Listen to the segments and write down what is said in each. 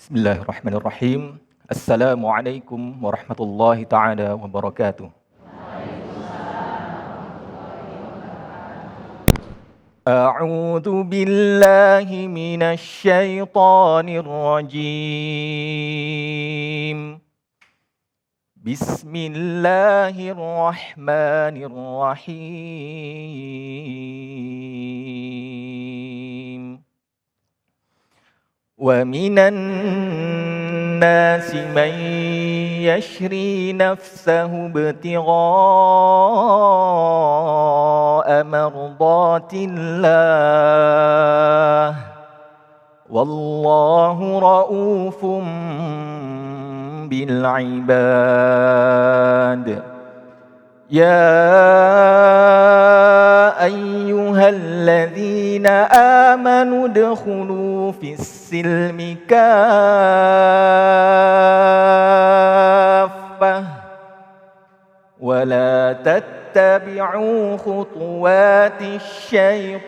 Bismillahirrahmanirrahim. Assalamualaikum warahmatullahi taala wabarakatuh. A'udzu billahi minasy syaithanir rajim. Bismillahirrahmanirrahim. ومن الناس من يشري نفسه ابتغاء مرضات الله والله رؤوف بالعباد يا أيها الذين آمنوا ادخلوا في السلم كافة ولا تتبعوا خطوات الشيطان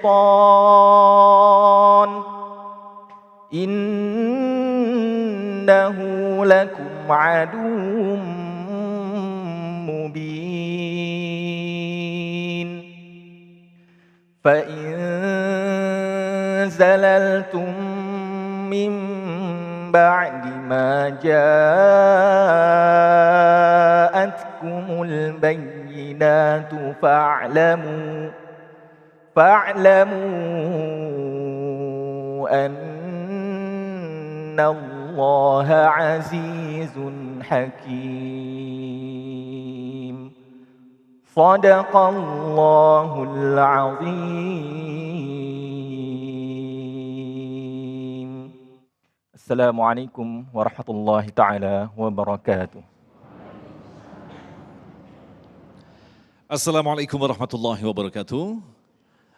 إنه لكم عدو مبين فإن زللتم من بعد ما جاءتكم البينات فاعلموا أن الله عزيز حكيم صدق الله العظيم. Assalamualaikum warahmatullahi taala wabarakatuh. Assalamualaikum warahmatullahi wabarakatuh.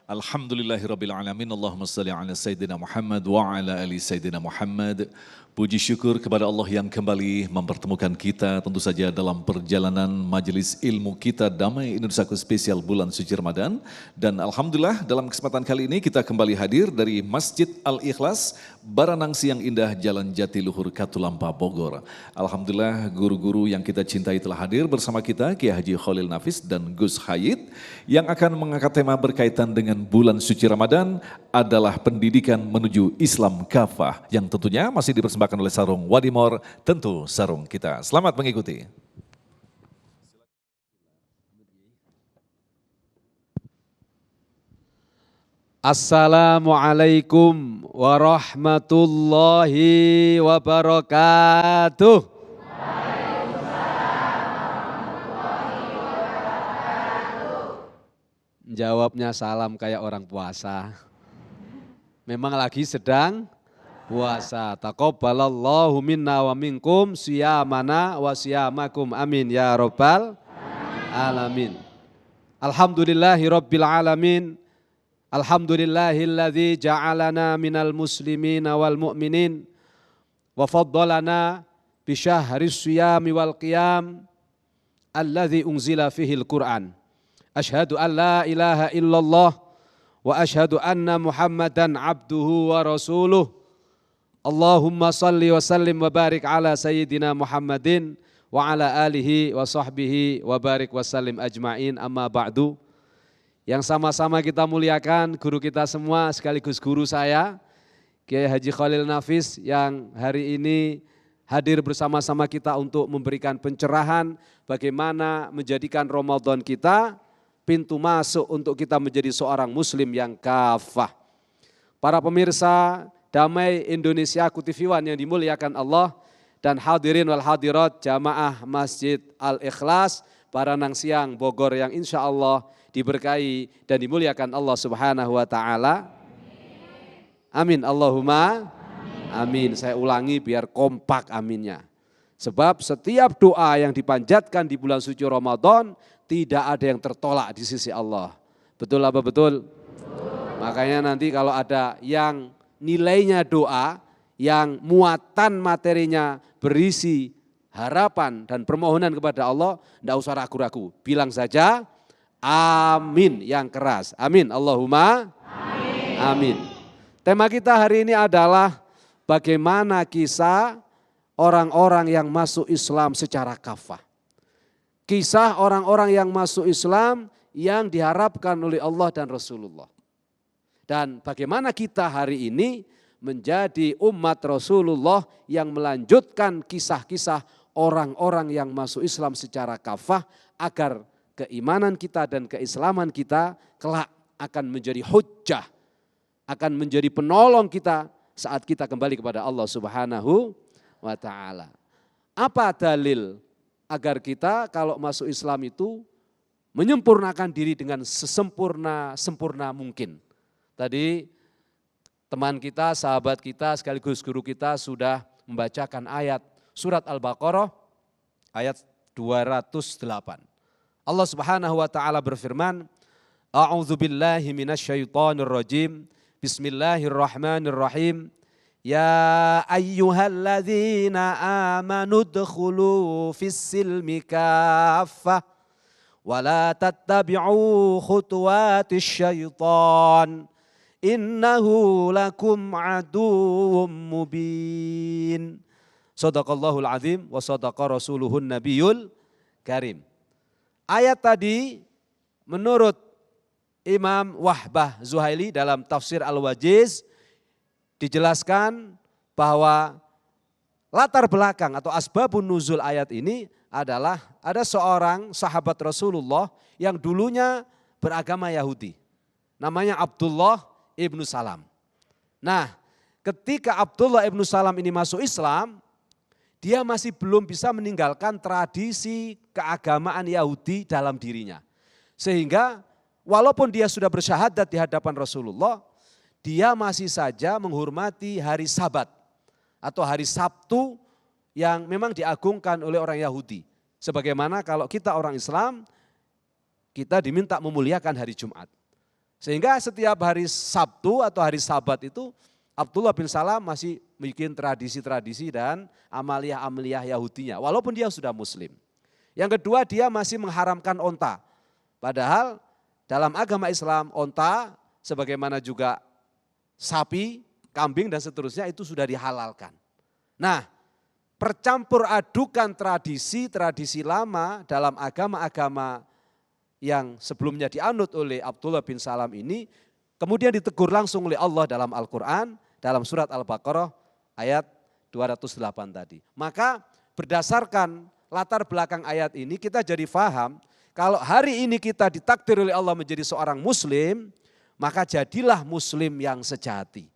Alhamdulillahirabbil alamin. Allahumma shalli ala sayyidina Muhammad wa ala ali sayyidina Muhammad. Puji syukur kepada Allah yang kembali mempertemukan kita tentu saja dalam perjalanan majelis ilmu kita Damai Indonesiaku spesial bulan suci Ramadan. Dan alhamdulillah dalam kesempatan kali ini kita kembali hadir dari Masjid Al-Ikhlas, Baranangsi yang indah, Jalan Jatiluhur, Katulampa, Bogor. Alhamdulillah guru-guru yang kita cintai telah hadir bersama kita, Kiai Haji Khalil Nafis dan Gus Hayid, yang akan mengangkat tema berkaitan dengan bulan suci Ramadan adalah pendidikan menuju Islam kafah, yang tentunya masih dipersembahkan oleh Sarung Wadimor, tentu Sarung kita. Selamat mengikuti. Assalamualaikum warahmatullahi wabarakatuh. Jawabnya salam kayak orang puasa. Memang lagi sedang puasa. Taqabbalallahu minna wa minkum siyamana wa siyamakum. Amin ya rabbal alamin. Alhamdulillahi rabbil alamin. Alhamdulillahilladzi ja'alana minal muslimina wal mu'minin wa faddalana bi syahris siyami wal qiyam alladzi unzila fihil Qur'an. Asyhadu an la ilaha illallah wa asyhadu anna Muhammadan abduhu wa rasuluh. Allahumma salli wa sallim wa barik ala sayyidina Muhammadin wa ala alihi wa sahbihi wa barik wa sallim ajma'in, amma ba'du. Yang sama-sama kita muliakan guru kita semua sekaligus guru saya, Kiai Haji Khalil Nafis, yang hari ini hadir bersama-sama kita untuk memberikan pencerahan bagaimana menjadikan Ramadan kita pintu masuk untuk kita menjadi seorang muslim yang kafah. Para pemirsa Damai Indonesiaku TV One yang dimuliakan Allah, dan hadirin wal hadirat jamaah Masjid Al-Ikhlas, Baranangsi Bogor, yang insya Allah diberkahi dan dimuliakan Allah Subhanahu wa ta'ala. Amin, Allahumma amin. Saya ulangi biar kompak aminnya. Sebab setiap doa yang dipanjatkan di bulan suci Ramadan tidak ada yang tertolak di sisi Allah. Betul apa betul? Makanya nanti kalau ada yang nilainya doa, yang muatan materinya berisi harapan dan permohonan kepada Allah, tidak usah ragu-ragu. Bilang saja amin yang keras. Amin, Allahumma amin. Tema kita hari ini adalah bagaimana kisah orang-orang yang masuk Islam secara kafah. Kisah orang-orang yang masuk Islam yang diharapkan oleh Allah dan Rasulullah. Dan bagaimana kita hari ini menjadi umat Rasulullah yang melanjutkan kisah-kisah orang-orang yang masuk Islam secara kafah agar keimanan kita dan keislaman kita kelak akan menjadi hujjah, akan menjadi penolong kita saat kita kembali kepada Allah Subhanahu wa ta'ala. Apa dalil agar kita kalau masuk Islam itu menyempurnakan diri dengan sesempurna mungkin? Tadi teman kita, sahabat kita, sekaligus guru kita sudah membacakan ayat surat Al-Baqarah ayat 208. Allah Subhanahu wa taala berfirman, A'udzubillahi minasyaitonir rajim. Bismillahirrahmanirrahim. Ya ayyuhalladzina amanu dkhulu fis-silmi kaffah wa la tattabi'u khutuwatis syaitan. Innahu lakum aduwwum mubin. Shadaqallahul azim wa shadaqa rasuluhun nabiyul karim. Ayat tadi menurut Imam Wahbah Zuhaili dalam tafsir Al-Wajiz dijelaskan bahwa latar belakang atau asbabun nuzul ayat ini adalah ada seorang sahabat Rasulullah yang dulunya beragama Yahudi. Namanya Abdullah ibnu Salam. Nah, ketika Abdullah ibnu Salam ini masuk Islam, dia masih belum bisa meninggalkan tradisi keagamaan Yahudi dalam dirinya. Sehingga walaupun dia sudah bersyahadat di hadapan Rasulullah, dia masih saja menghormati hari Sabat atau hari Sabtu yang memang diagungkan oleh orang Yahudi. Sebagaimana kalau kita orang Islam, kita diminta memuliakan hari Jumat. Sehingga setiap hari Sabtu atau hari Sabat itu Abdullah bin Salam masih bikin tradisi-tradisi dan amaliyah-amaliyah Yahudinya walaupun dia sudah muslim. Yang kedua, dia masih mengharamkan onta. Padahal dalam agama Islam onta sebagaimana juga sapi, kambing dan seterusnya itu sudah dihalalkan. Nah, percampur adukan tradisi lama dalam agama-agama yang sebelumnya dianut oleh Abdullah bin Salam ini kemudian ditegur langsung oleh Allah dalam Al-Quran dalam surat Al-Baqarah ayat 208 tadi. Maka berdasarkan latar belakang ayat ini kita jadi faham kalau hari ini kita ditakdir oleh Allah menjadi seorang muslim, maka jadilah muslim yang sejati.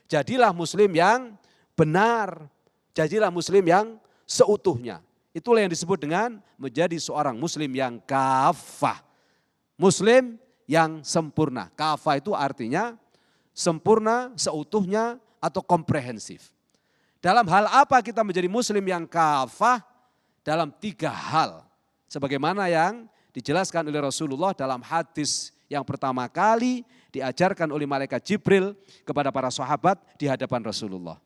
Jadilah muslim yang benar, jadilah muslim yang seutuhnya. Itulah yang disebut dengan menjadi seorang muslim yang kafah. Muslim yang sempurna. Kafah itu artinya sempurna, seutuhnya atau komprehensif. Dalam hal apa kita menjadi muslim yang kafah? Dalam 3 hal. Sebagaimana yang dijelaskan oleh Rasulullah dalam hadis yang pertama kali diajarkan oleh malaikat Jibril kepada para sahabat di hadapan Rasulullah.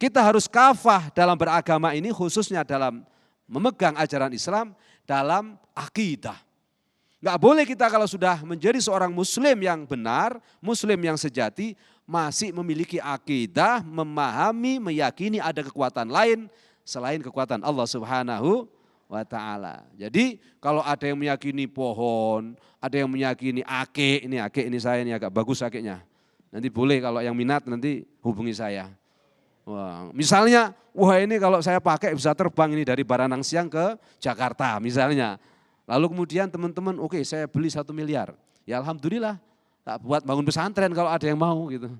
Kita harus kafah dalam beragama ini khususnya dalam memegang ajaran Islam dalam akidah. Enggak boleh kita kalau sudah menjadi seorang muslim yang benar, muslim yang sejati, masih memiliki akidah, memahami, meyakini ada kekuatan lain selain kekuatan Allah Subhanahu wa ta'ala. Jadi kalau ada yang meyakini pohon, ada yang meyakini ake ini saya ini agak bagus akeknya. Nanti boleh kalau yang minat nanti hubungi saya. Wah, misalnya, wah ini kalau saya pakai bisa terbang ini dari Baranang Siang ke Jakarta misalnya. Lalu kemudian teman-teman, oke, saya beli 1 miliar. Ya alhamdulillah, tak buat bangun pesantren kalau ada yang mau gitu.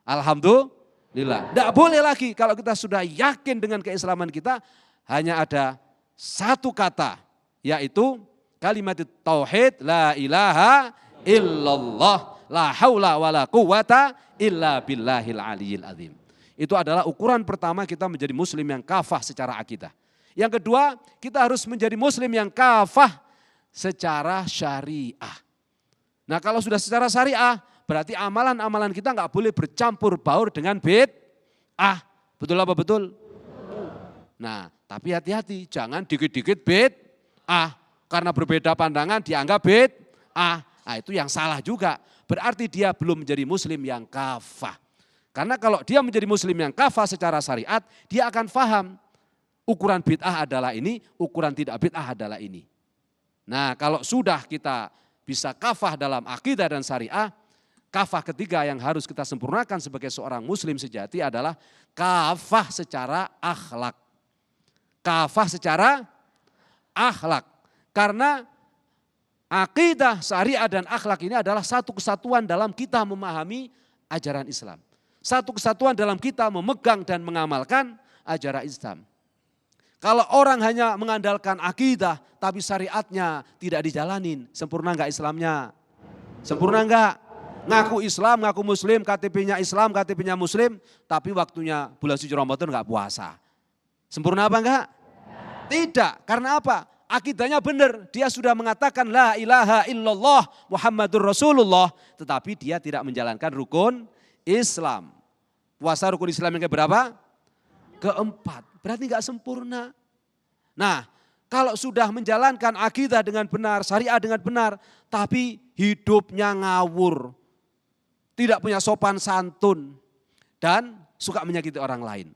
Alhamdulillah. Tidak boleh lagi kalau kita sudah yakin dengan keislaman kita, hanya ada satu kata, yaitu kalimat tauhid, la ilaha illallah, la haula wa la quwata illa billahil aliyil azim. Itu adalah ukuran pertama kita menjadi muslim yang kafah secara akidah. Yang kedua, kita harus menjadi muslim yang kafah secara syariah. Nah kalau sudah secara syariah, berarti amalan-amalan kita nggak boleh bercampur baur dengan bid'ah. Betul apa betul? Nah tapi hati-hati, jangan dikit-dikit bid'ah. Karena berbeda pandangan dianggap bid'ah. Nah itu yang salah juga. Berarti dia belum menjadi muslim yang kafah. Karena kalau dia menjadi muslim yang kafah secara syariat, dia akan paham ukuran bid'ah adalah ini, ukuran tidak bid'ah adalah ini. Nah, kalau sudah kita bisa kafah dalam akidah dan syariah, kafah ketiga yang harus kita sempurnakan sebagai seorang muslim sejati adalah kafah secara akhlak. Kafah secara akhlak. Karena akidah, syariah dan akhlak ini adalah satu kesatuan dalam kita memahami ajaran Islam. Satu kesatuan dalam kita memegang dan mengamalkan ajaran Islam. Kalau orang hanya mengandalkan akidah tapi syariatnya tidak dijalanin, sempurna enggak Islamnya? Sempurna enggak? Ngaku Islam, ngaku Muslim, KTP-nya Islam, KTP-nya Muslim, tapi waktunya bulan suci Ramadan enggak puasa. Sempurna apa enggak? Tidak, karena apa? Akidahnya benar, dia sudah mengatakan la ilaha illallah Muhammadur Rasulullah, tetapi dia tidak menjalankan rukun Islam. Puasa rukun Islam yang keberapa? Keempat, berarti enggak sempurna. Nah, kalau sudah menjalankan akidah dengan benar, syariah dengan benar, tapi hidupnya ngawur, tidak punya sopan santun, dan suka menyakiti orang lain.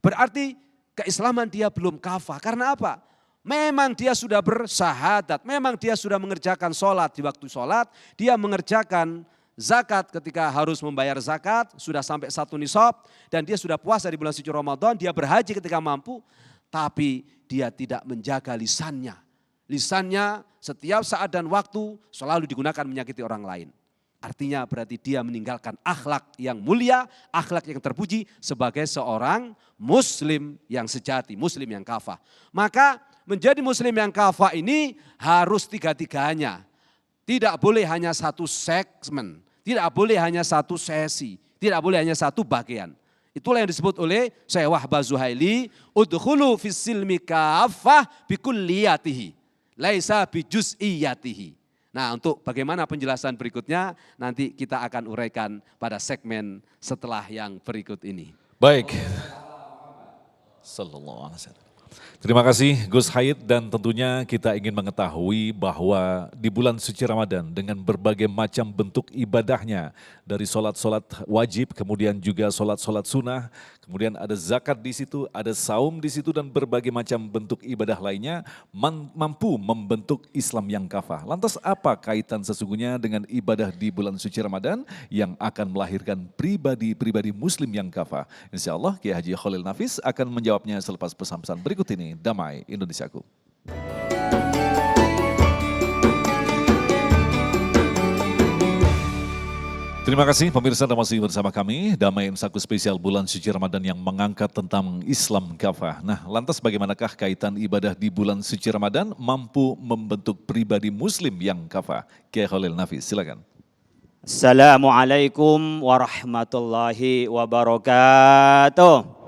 Berarti keislaman dia belum kafah. Karena apa? Memang dia sudah bersyahadat, memang dia sudah mengerjakan sholat di waktu sholat, dia mengerjakan zakat ketika harus membayar zakat, sudah sampai 1 nisab, dan dia sudah puasa di bulan suci Ramadan, dia berhaji ketika mampu, tapi dia tidak menjaga lisannya. Lisannya setiap saat dan waktu selalu digunakan menyakiti orang lain. Artinya berarti dia meninggalkan akhlak yang mulia, akhlak yang terpuji sebagai seorang muslim yang sejati, muslim yang kafah. Maka menjadi muslim yang kafah ini harus tiga-tiganya. Tidak boleh hanya satu segmen, tidak boleh hanya satu sesi, tidak boleh hanya satu bagian. Itulah yang disebut oleh Syekh Wahbah Zuhaili, udkhulu fis silmi kafah bikulliyatihi, laisa bijuz'iyatihi. Nah, untuk bagaimana penjelasan berikutnya nanti kita akan uraikan pada segmen setelah yang berikut ini. Baik. Sallallahu alaihi wasallam. Terima kasih Gus Haid, dan tentunya kita ingin mengetahui bahwa di bulan suci Ramadan dengan berbagai macam bentuk ibadahnya, dari sholat-sholat wajib, kemudian juga sholat-sholat sunnah, kemudian ada zakat di situ, ada saum di situ, dan berbagai macam bentuk ibadah lainnya mampu membentuk Islam yang kafah. Lantas apa kaitan sesungguhnya dengan ibadah di bulan suci Ramadan yang akan melahirkan pribadi-pribadi muslim yang kafah? Insya Allah Kiai Haji Khalil Nafis akan menjawabnya selepas pesan-pesan berikut ini. Damai Indonesiaku. Terima kasih pemirsa, dan masih bersama kami Damai Indonesiaku spesial bulan suci Ramadan yang mengangkat tentang Islam kafah. Nah, lantas bagaimanakah kaitan ibadah di bulan suci Ramadan mampu membentuk pribadi muslim yang kafah? Kiai Khalil Nafis, silakan. Assalamualaikum warahmatullahi wabarakatuh.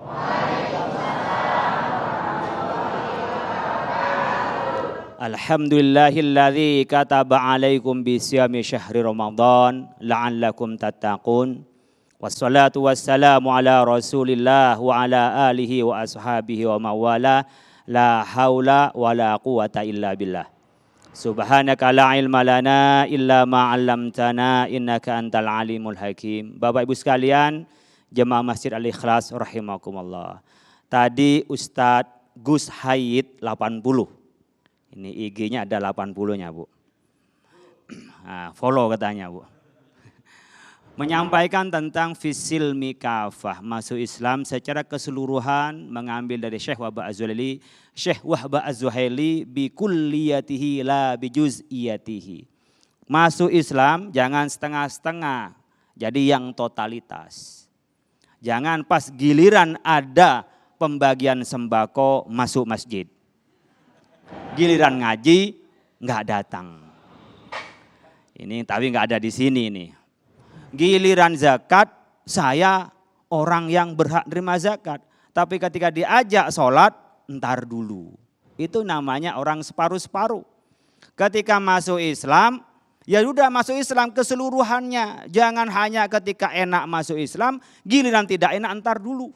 Alhamdulillahilladzi kataba alaikum bisyami syahri Ramadan la'allakum tattaqun. Wassalatu wassalamu ala Rasulillah wa ala alihi wa ashabihi wa mawala. La haula wa la quwata illa billah. Subhanaka la ilma lana illa ma 'allamtana innaka antal alimul hakim. Bapak Ibu sekalian, jemaah Masjid Al-Ikhlas rahimakumullah. Tadi Ustadz Gus Haid 80. Ini IG-nya ada 80-nya, Bu. Nah, follow katanya, Bu. Menyampaikan tentang fisil mikafah, masuk Islam secara keseluruhan, mengambil dari Syekh Wahbah Az-Zuhaili, Syekh Wahbah Az-Zuhaili bi kulliyatihi la bi juz'iyatihi. Masuk Islam jangan setengah-setengah, jadi yang totalitas. Jangan pas giliran ada pembagian sembako masuk masjid. Giliran ngaji nggak datang. Ini tapi nggak ada di sini nih. Giliran zakat saya orang yang berhak terima zakat. Tapi ketika diajak sholat entar dulu. Itu namanya orang separuh-separuh. Ketika masuk Islam ya udah masuk Islam keseluruhannya. Jangan hanya ketika enak masuk Islam, giliran tidak enak entar dulu.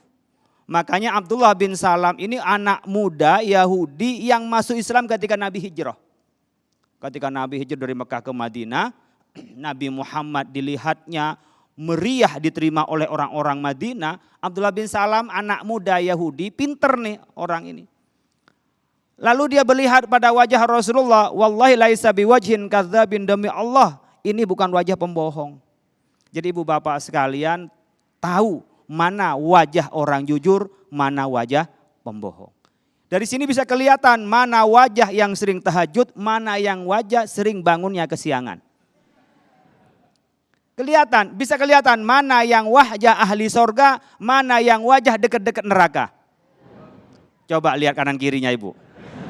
Makanya Abdullah bin Salam ini anak muda Yahudi yang masuk Islam ketika Nabi hijrah. Ketika Nabi hijrah dari Mekah ke Madinah, Nabi Muhammad dilihatnya meriah diterima oleh orang-orang Madinah. Abdullah bin Salam anak muda Yahudi, pinter nih orang ini. Lalu dia melihat pada wajah Rasulullah, wallahi laisa biwajhin kadzabin, demi Allah ini bukan wajah pembohong. Jadi ibu bapak sekalian tahu mana wajah orang jujur, mana wajah pembohong. Dari sini bisa kelihatan mana wajah yang sering tahajud, mana yang wajah sering bangunnya kesiangan. Bisa kelihatan mana yang wajah ahli sorga, mana yang wajah dekat-dekat neraka. Coba lihat kanan kirinya ibu.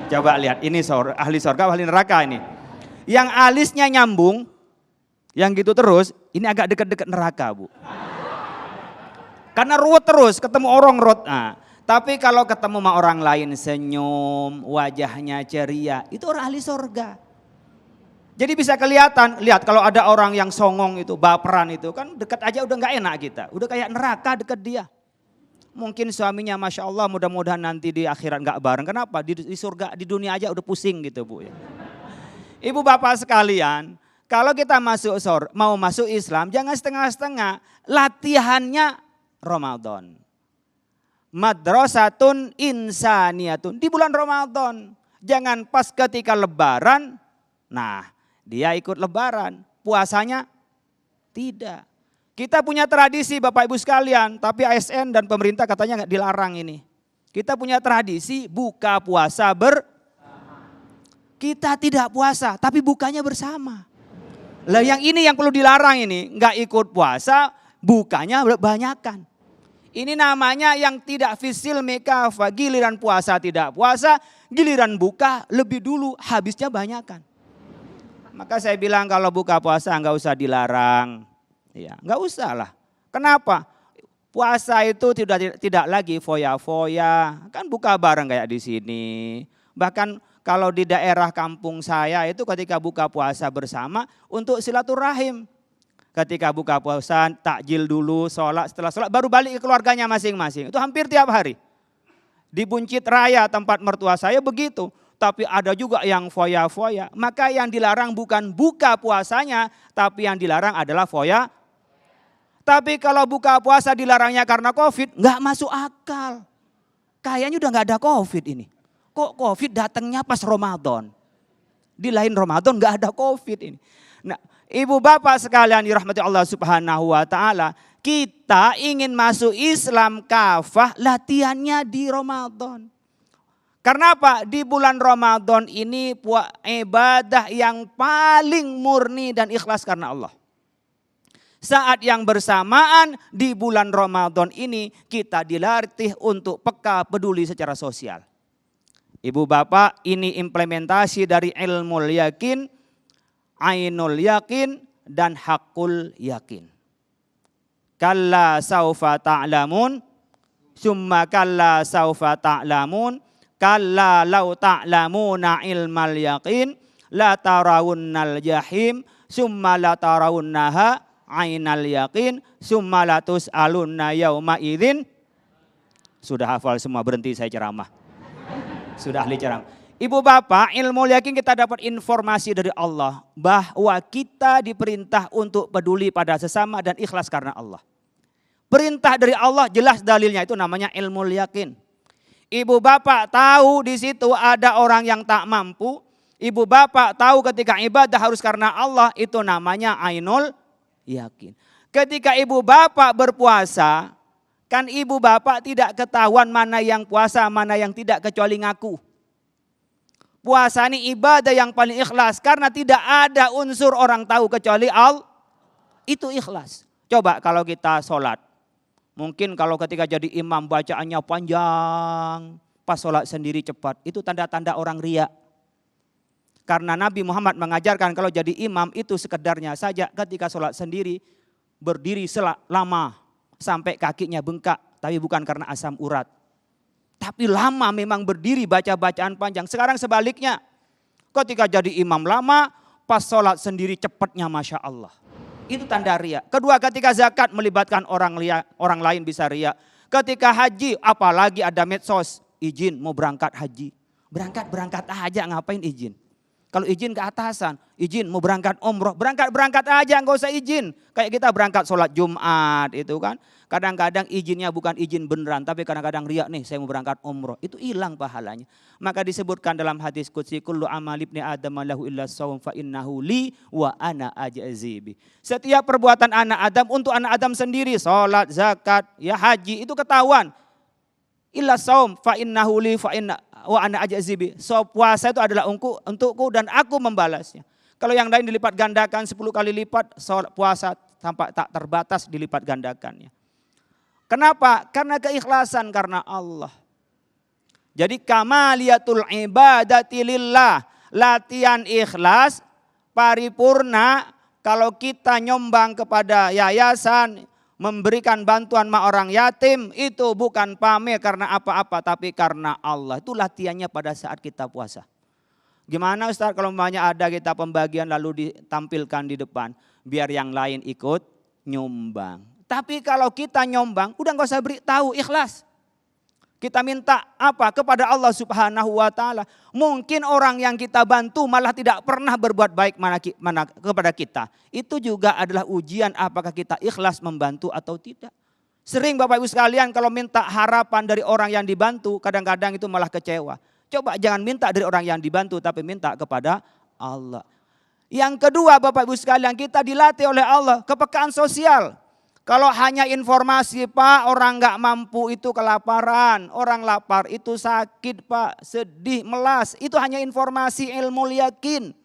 Coba lihat, ini ahli sorga, ahli neraka ini. Yang alisnya nyambung, yang gitu terus, ini agak dekat-dekat neraka bu. Karena ruwet terus, ketemu orang ruwet. Nah, tapi kalau ketemu sama orang lain senyum, wajahnya ceria, itu orang ahli sorga. Jadi bisa kelihatan, lihat kalau ada orang yang songong itu, baperan itu, kan dekat aja udah gak enak kita. Udah kayak neraka dekat dia. Mungkin suaminya Masya Allah mudah-mudahan nanti di akhirat gak bareng. Kenapa? Di surga, di dunia aja udah pusing gitu bu. Ibu bapak sekalian, kalau kita mau masuk Islam jangan setengah-setengah. Latihannya Ramadan. Madrasatun insaniyatun, di bulan Ramadan. Jangan pas ketika lebaran, nah dia ikut lebaran, puasanya tidak. Kita punya tradisi Bapak Ibu sekalian, tapi ASN dan pemerintah katanya nggak dilarang ini. Kita punya tradisi buka puasa kita tidak puasa, tapi bukanya bersama. Lah yang ini yang perlu dilarang ini, nggak ikut puasa, bukanya banyakan. Ini namanya yang tidak fisil mekafa, giliran puasa tidak puasa, giliran buka lebih dulu, habisnya banyakan. Maka saya bilang kalau buka puasa nggak usah dilarang. Ya, nggak usah lah. Kenapa? Puasa itu tidak lagi foya-foya, kan buka bareng kayak di sini. Bahkan kalau di daerah kampung saya itu ketika buka puasa bersama untuk silaturahim. Ketika buka puasa takjil dulu, sholat, setelah sholat baru balik ke keluarganya masing-masing. Itu hampir tiap hari. Di Buncit Raya tempat mertua saya begitu. Tapi ada juga yang foya-foya. Maka yang dilarang bukan buka puasanya, tapi yang dilarang adalah foya. Tapi kalau buka puasa dilarangnya karena COVID, nggak masuk akal. Kayaknya udah nggak ada COVID ini. Kok COVID datangnya pas Ramadan? Di lain Ramadan nggak ada COVID ini. Nah, ibu bapak sekalian dirahmati Allah Subhanahu wa taala, kita ingin masuk Islam kafah, latihannya di Ramadan. Karena apa? Di bulan Ramadan ini ibadah yang paling murni dan ikhlas karena Allah. Saat yang bersamaan di bulan Ramadan ini kita dilatih untuk peka peduli secara sosial. Ibu bapak, ini implementasi dari ilmul yakin, ainul yakin, dan hakul yakin. Kalla saufa ta'lamun, summa kalla saufa ta'lamun, kalla law ta'lamuna ilmal yaqin, la tarawunnal jahim, summa la tarawunnaha ainal yaqin, summa la tus'alunna yauma idzin. Sudah hafal semua, berhenti saya ceramah. Sudah ahli ceramah. Ibu bapak, ilmu yakin kita dapat informasi dari Allah bahwa kita diperintah untuk peduli pada sesama dan ikhlas karena Allah. Perintah dari Allah jelas dalilnya, itu namanya ilmu yakin. Ibu bapak tahu di situ ada orang yang tak mampu. Ibu bapak tahu ketika ibadah harus karena Allah, itu namanya ainul yakin. Ketika ibu bapak berpuasa, kan ibu bapak tidak ketahuan mana yang puasa, mana yang tidak kecuali ngaku. Puasa ini ibadah yang paling ikhlas karena tidak ada unsur orang tahu kecuali Allah. Itu ikhlas. Coba kalau kita sholat. Mungkin kalau ketika jadi imam bacaannya panjang, pas sholat sendiri cepat, itu tanda-tanda orang riya. Karena Nabi Muhammad mengajarkan kalau jadi imam itu sekedarnya saja ketika sholat sendiri berdiri lama sampai kakinya bengkak, tapi bukan karena asam urat. Tapi lama memang berdiri baca bacaan panjang. Sekarang sebaliknya, ketika jadi imam lama, pas sholat sendiri cepatnya Masya Allah. Itu tanda riya. Kedua, ketika zakat melibatkan orang lain bisa riya. Ketika haji, apalagi ada medsos, izin mau berangkat haji. Berangkat aja, ngapain izin? Kalau izin ke atasan, izin mau berangkat umroh, berangkat aja nggak usah izin. Kayak kita berangkat sholat Jumat itu kan. Kadang-kadang izinnya bukan izin beneran, tapi kadang-kadang riak nih saya mau berangkat umroh. Itu hilang pahalanya. Maka disebutkan dalam hadis qudsi, kullu amal ibni adam lahu illa shaum fa innahu li wa ana ajzibi. Setiap perbuatan anak Adam untuk anak Adam sendiri, sholat, zakat, ya haji itu ketahuan. Illa saum fa innahu li fa inna wa ana ajzibi. So puasa itu adalah untukku dan aku membalasnya. Kalau yang lain dilipat gandakan 10 kali lipat, puasa tampak tak terbatas dilipat gandakannya. Kenapa? Karena keikhlasan, karena Allah. Jadi kamaliyatul ibadati lillah, latihan ikhlas paripurna. Kalau kita nyombang kepada yayasan, memberikan bantuan sama orang yatim, itu bukan pamer karena apa-apa, tapi karena Allah. Itu latihannya pada saat kita puasa. Gimana Ustaz kalau umpamanya ada kita pembagian lalu ditampilkan di depan, biar yang lain ikut nyumbang. Tapi kalau kita nyumbang, udah gak usah beritahu, ikhlas. Kita minta apa? Kepada Allah Subhanahu wa ta'ala. Mungkin orang yang kita bantu malah tidak pernah berbuat baik kepada kita. Itu juga adalah ujian apakah kita ikhlas membantu atau tidak. Sering Bapak Ibu sekalian kalau minta harapan dari orang yang dibantu, kadang-kadang itu malah kecewa. Coba jangan minta dari orang yang dibantu, tapi minta kepada Allah. Yang kedua Bapak Ibu sekalian, kita dilatih oleh Allah kepekaan sosial. Kalau hanya informasi Pak, orang nggak mampu itu kelaparan, orang lapar itu sakit Pak, sedih, melas, itu hanya informasi ilmu yakin.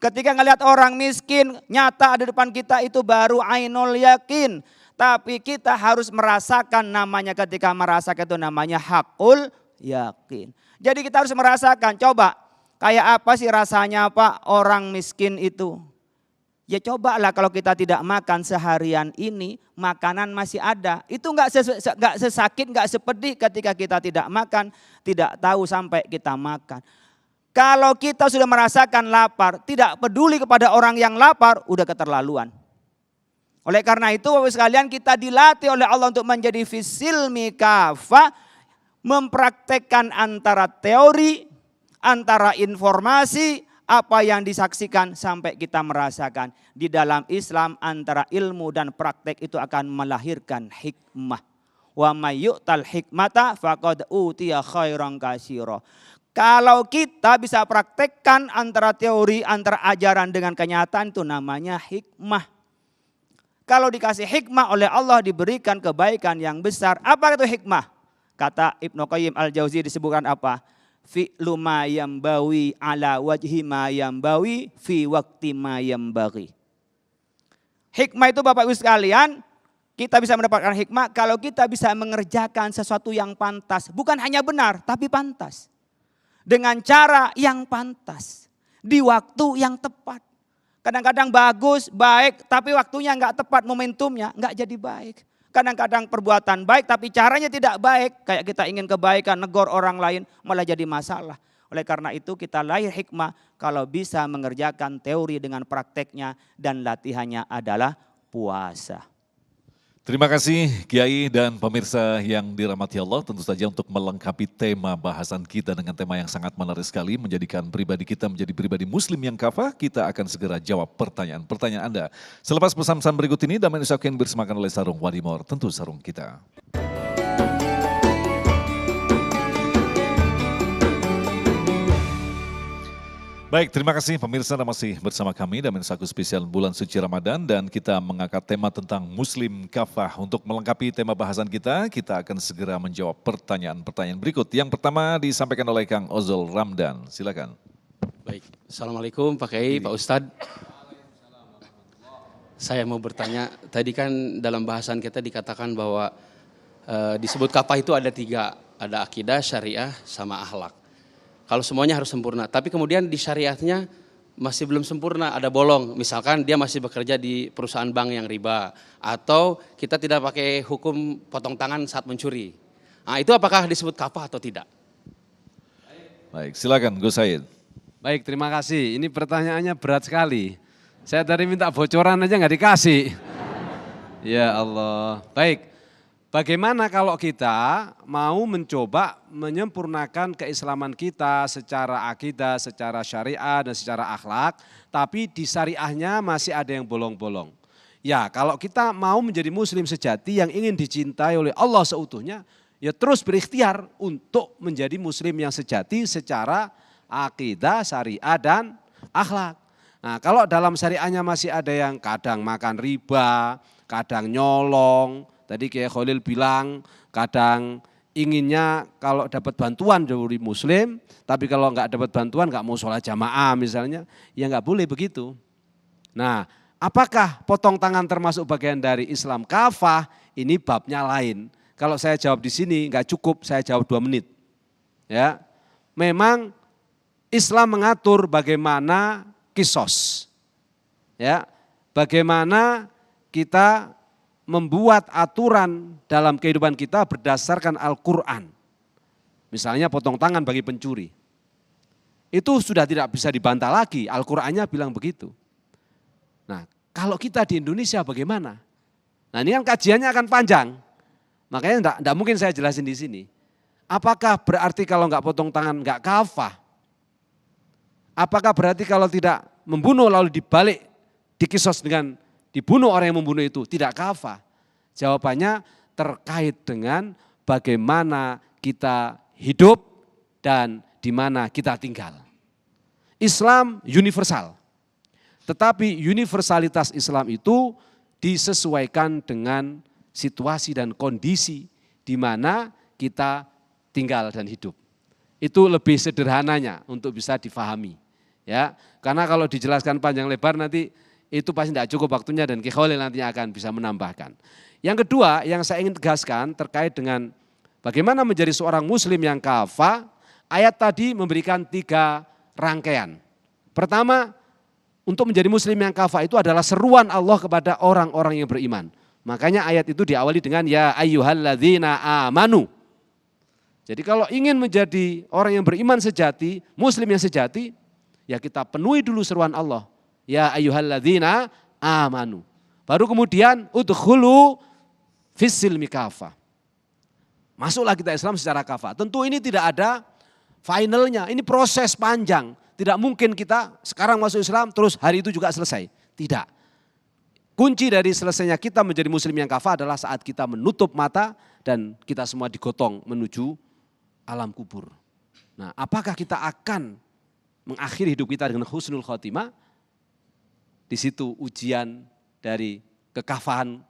Ketika ngelihat orang miskin nyata ada depan kita itu baru ainul yakin. Tapi kita harus merasakan namanya, ketika merasakan itu namanya hakul yakin. Jadi kita harus merasakan, coba kayak apa sih rasanya Pak orang miskin itu. Ya cobalah kalau kita tidak makan seharian ini, makanan masih ada. Itu nggak sesakit, nggak sepedih ketika kita tidak makan, tidak tahu sampai kita makan. Kalau kita sudah merasakan lapar, tidak peduli kepada orang yang lapar, udah keterlaluan. Oleh karena itu Bapak sekalian, kita dilatih oleh Allah untuk menjadi fisilmi kafa, mempraktekkan antara teori, antara informasi, apa yang disaksikan sampai kita merasakan. Di dalam Islam antara ilmu dan praktek itu akan melahirkan hikmah. Wa may yu'tal hikmata faqad utiya khairan katsira. Kalau kita bisa praktekkan antara teori, antara ajaran dengan kenyataan, itu namanya hikmah. Kalau dikasih hikmah oleh Allah diberikan kebaikan yang besar. Apa itu hikmah? Kata Ibnu Qayyim Al-Jauzi disebutkan apa? Fi'lu ma yambawi ala wajhi ma yambawi fi waqti ma yambaghi. Hikmah itu Bapak Ibu sekalian, kita bisa mendapatkan hikmah kalau kita bisa mengerjakan sesuatu yang pantas. Bukan hanya benar, tapi pantas. Dengan cara yang pantas. Di waktu yang tepat. Kadang-kadang bagus, baik, tapi waktunya enggak tepat, momentumnya enggak jadi baik. Kadang-kadang perbuatan baik tapi caranya tidak baik. Kayak kita ingin kebaikan, negor orang lain malah jadi masalah. Oleh karena itu kita lahir hikmah kalau bisa mengerjakan teori dengan prakteknya dan latihannya adalah puasa. Terima kasih Kiai dan pemirsa yang dirahmati Allah. Tentu saja untuk melengkapi tema bahasan kita dengan tema yang sangat menarik sekali. Menjadikan pribadi kita menjadi pribadi muslim yang kafah. Kita akan segera jawab pertanyaan-pertanyaan Anda. Selepas pesan-pesan berikut ini, Damai Nusa yang bersemakan oleh Sarung Wadimor. Tentu sarung kita. Baik, terima kasih pemirsa masih bersama kami dalam Saku Spesial Bulan Suci Ramadan dan kita mengangkat tema tentang Muslim Kafah. Untuk melengkapi tema bahasan kita akan segera menjawab pertanyaan-pertanyaan berikut. Yang pertama disampaikan oleh Kang Ozol Ramdan, silakan. Baik, Assalamualaikum Pak Kiai, Pak Ustadz. Saya mau bertanya, tadi kan dalam bahasan kita dikatakan bahwa disebut kafah itu ada 3, ada akidah, syariah, sama akhlak. Kalau semuanya harus sempurna, tapi kemudian di syariatnya masih belum sempurna, ada bolong. Misalkan dia masih bekerja di perusahaan bank yang riba, atau kita tidak pakai hukum potong tangan saat mencuri. Nah, itu apakah disebut kafah atau tidak? Baik, silakan Gus Said. Baik, terima kasih. Ini pertanyaannya berat sekali. Saya tadi minta bocoran aja nggak dikasih. Ya Allah. Baik, bagaimana kalau kita mau mencoba menyempurnakan keislaman kita secara akidah, secara syariah, dan secara akhlak, tapi di syariahnya masih ada yang bolong-bolong. Ya, kalau kita mau menjadi muslim sejati yang ingin dicintai oleh Allah seutuhnya, ya terus berikhtiar untuk menjadi muslim yang sejati secara akidah, syariah, dan akhlak. Nah, kalau dalam syariahnya masih ada yang kadang makan riba, kadang nyolong, tadi kayak Khalil bilang, kadang inginnya kalau dapat bantuan dari muslim, tapi kalau nggak dapat bantuan nggak mau sholat jamaah misalnya, ya nggak boleh begitu. Nah, apakah potong tangan termasuk bagian dari Islam kafah? Ini babnya lain. Kalau saya jawab di sini nggak cukup, saya jawab 2 menit. Ya, memang Islam mengatur bagaimana kisos, ya, bagaimana kita membuat aturan dalam kehidupan kita berdasarkan Al-Quran. Misalnya potong tangan bagi pencuri. Itu sudah tidak bisa dibantah lagi, Al-Qurannya bilang begitu. Nah, kalau kita di Indonesia bagaimana? Nah, ini kan kajiannya akan panjang, makanya enggak mungkin saya jelasin di sini. Apakah berarti kalau enggak potong tangan enggak kafah? Apakah berarti kalau tidak membunuh lalu dibalik dikisos dengan dibunuh orang yang membunuh itu tidak kafah? Jawabannya terkait dengan bagaimana kita hidup dan di mana kita tinggal. Islam universal, tetapi universalitas Islam itu disesuaikan dengan situasi dan kondisi di mana kita tinggal dan hidup. Itu lebih sederhananya untuk bisa difahami. Ya, karena kalau dijelaskan panjang lebar nanti itu pasti tidak cukup waktunya dan Ki Khalil nantinya akan bisa menambahkan. Yang kedua yang saya ingin tegaskan terkait dengan bagaimana menjadi seorang muslim yang kafah, ayat tadi memberikan 3 rangkaian. Pertama, untuk menjadi muslim yang kafah itu adalah seruan Allah kepada orang-orang yang beriman. Makanya ayat itu diawali dengan ya ayyuhalladzina amanu. Jadi kalau ingin menjadi orang yang beriman sejati, muslim yang sejati, ya kita penuhi dulu seruan Allah. Ya ayyuhalladzina amanu. Baru kemudian udkhulu fis-silmi kafah. Masuklah kita Islam secara kafah. Tentu ini tidak ada finalnya, ini proses panjang. Tidak mungkin kita sekarang masuk Islam terus hari itu juga selesai. Tidak. Kunci dari selesainya kita menjadi muslim yang kafah adalah saat kita menutup mata dan kita semua digotong menuju alam kubur. Nah, apakah kita akan mengakhiri hidup kita dengan husnul khotimah? Di situ ujian dari kekafahan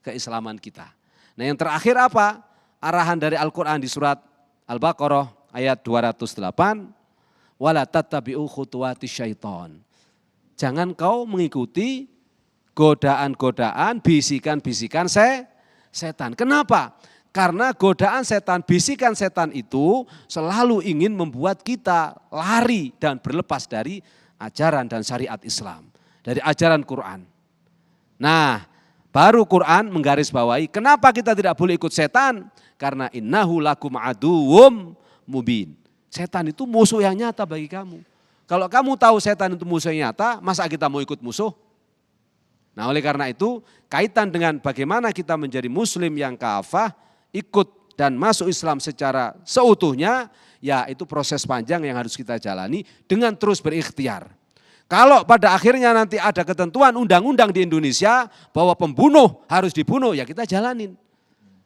keislaman kita. Nah, yang terakhir apa? Arahan dari Al-Quran di surat Al-Baqarah ayat 208. Wala tattabi'u khutuwati syaiton. Jangan kau mengikuti godaan-godaan, bisikan-bisikan setan. Kenapa? Karena godaan setan, bisikan setan itu selalu ingin membuat kita lari dan berlepas dari ajaran dan syariat Islam. Dari ajaran Quran. Nah, baru Quran menggarisbawahi kenapa kita tidak boleh ikut setan? Karena innahu lakum aduwwum mubin. Setan itu musuh yang nyata bagi kamu. Kalau kamu tahu setan itu musuh yang nyata, masa kita mau ikut musuh? Nah, oleh karena itu kaitan dengan bagaimana kita menjadi muslim yang kafah, ikut dan masuk Islam secara seutuhnya, ya itu proses panjang yang harus kita jalani dengan terus berikhtiar. Kalau pada akhirnya nanti ada ketentuan undang-undang di Indonesia bahwa pembunuh harus dibunuh, ya kita jalanin.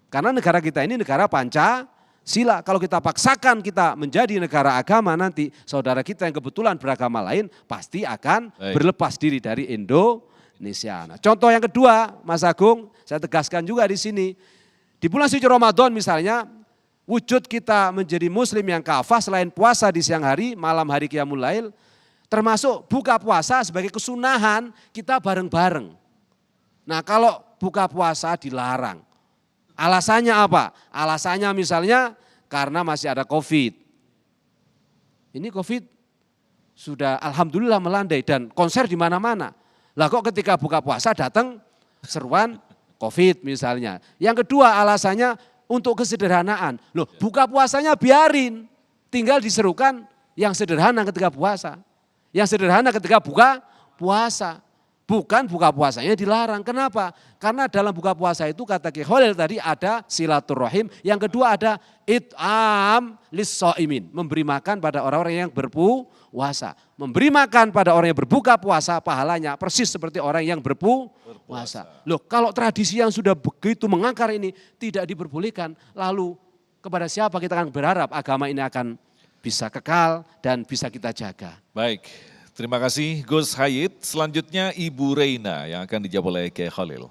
Karena negara kita ini negara Pancasila. Kalau kita paksakan kita menjadi negara agama, nanti saudara kita yang kebetulan beragama lain pasti akan berlepas diri dari Indonesia. Nah, contoh yang kedua, Mas Agung, saya tegaskan juga di sini. Di bulan suci Ramadan misalnya, wujud kita menjadi muslim yang kafah selain puasa di siang hari, malam hari Qiyamul Lail, termasuk buka puasa sebagai kesunahan kita bareng-bareng. Nah, kalau buka puasa dilarang. Alasannya apa? Alasannya misalnya karena masih ada COVID. Ini COVID sudah alhamdulillah melandai dan konser di mana-mana. Lah kok ketika buka puasa datang seruan COVID misalnya. Yang kedua alasannya untuk kesederhanaan. Loh, buka puasanya biarin, tinggal diserukan yang sederhana ketika puasa. Yang sederhana ketika buka puasa. Bukan buka puasanya dilarang. Kenapa? Karena dalam buka puasa itu kata Ki Khalil tadi ada silaturahim. Yang kedua ada it'am lis-shaimin. Memberi makan pada orang-orang yang berpuasa. Memberi makan pada orang yang berbuka puasa pahalanya persis seperti orang yang berpuasa. Loh, kalau tradisi yang sudah begitu mengakar ini tidak diperbolehkan, lalu kepada siapa kita akan berharap agama ini akan bisa kekal dan bisa kita jaga. Baik, terima kasih Gus Hayid. Selanjutnya Ibu Reina yang akan dijawab oleh Kiai Khalil.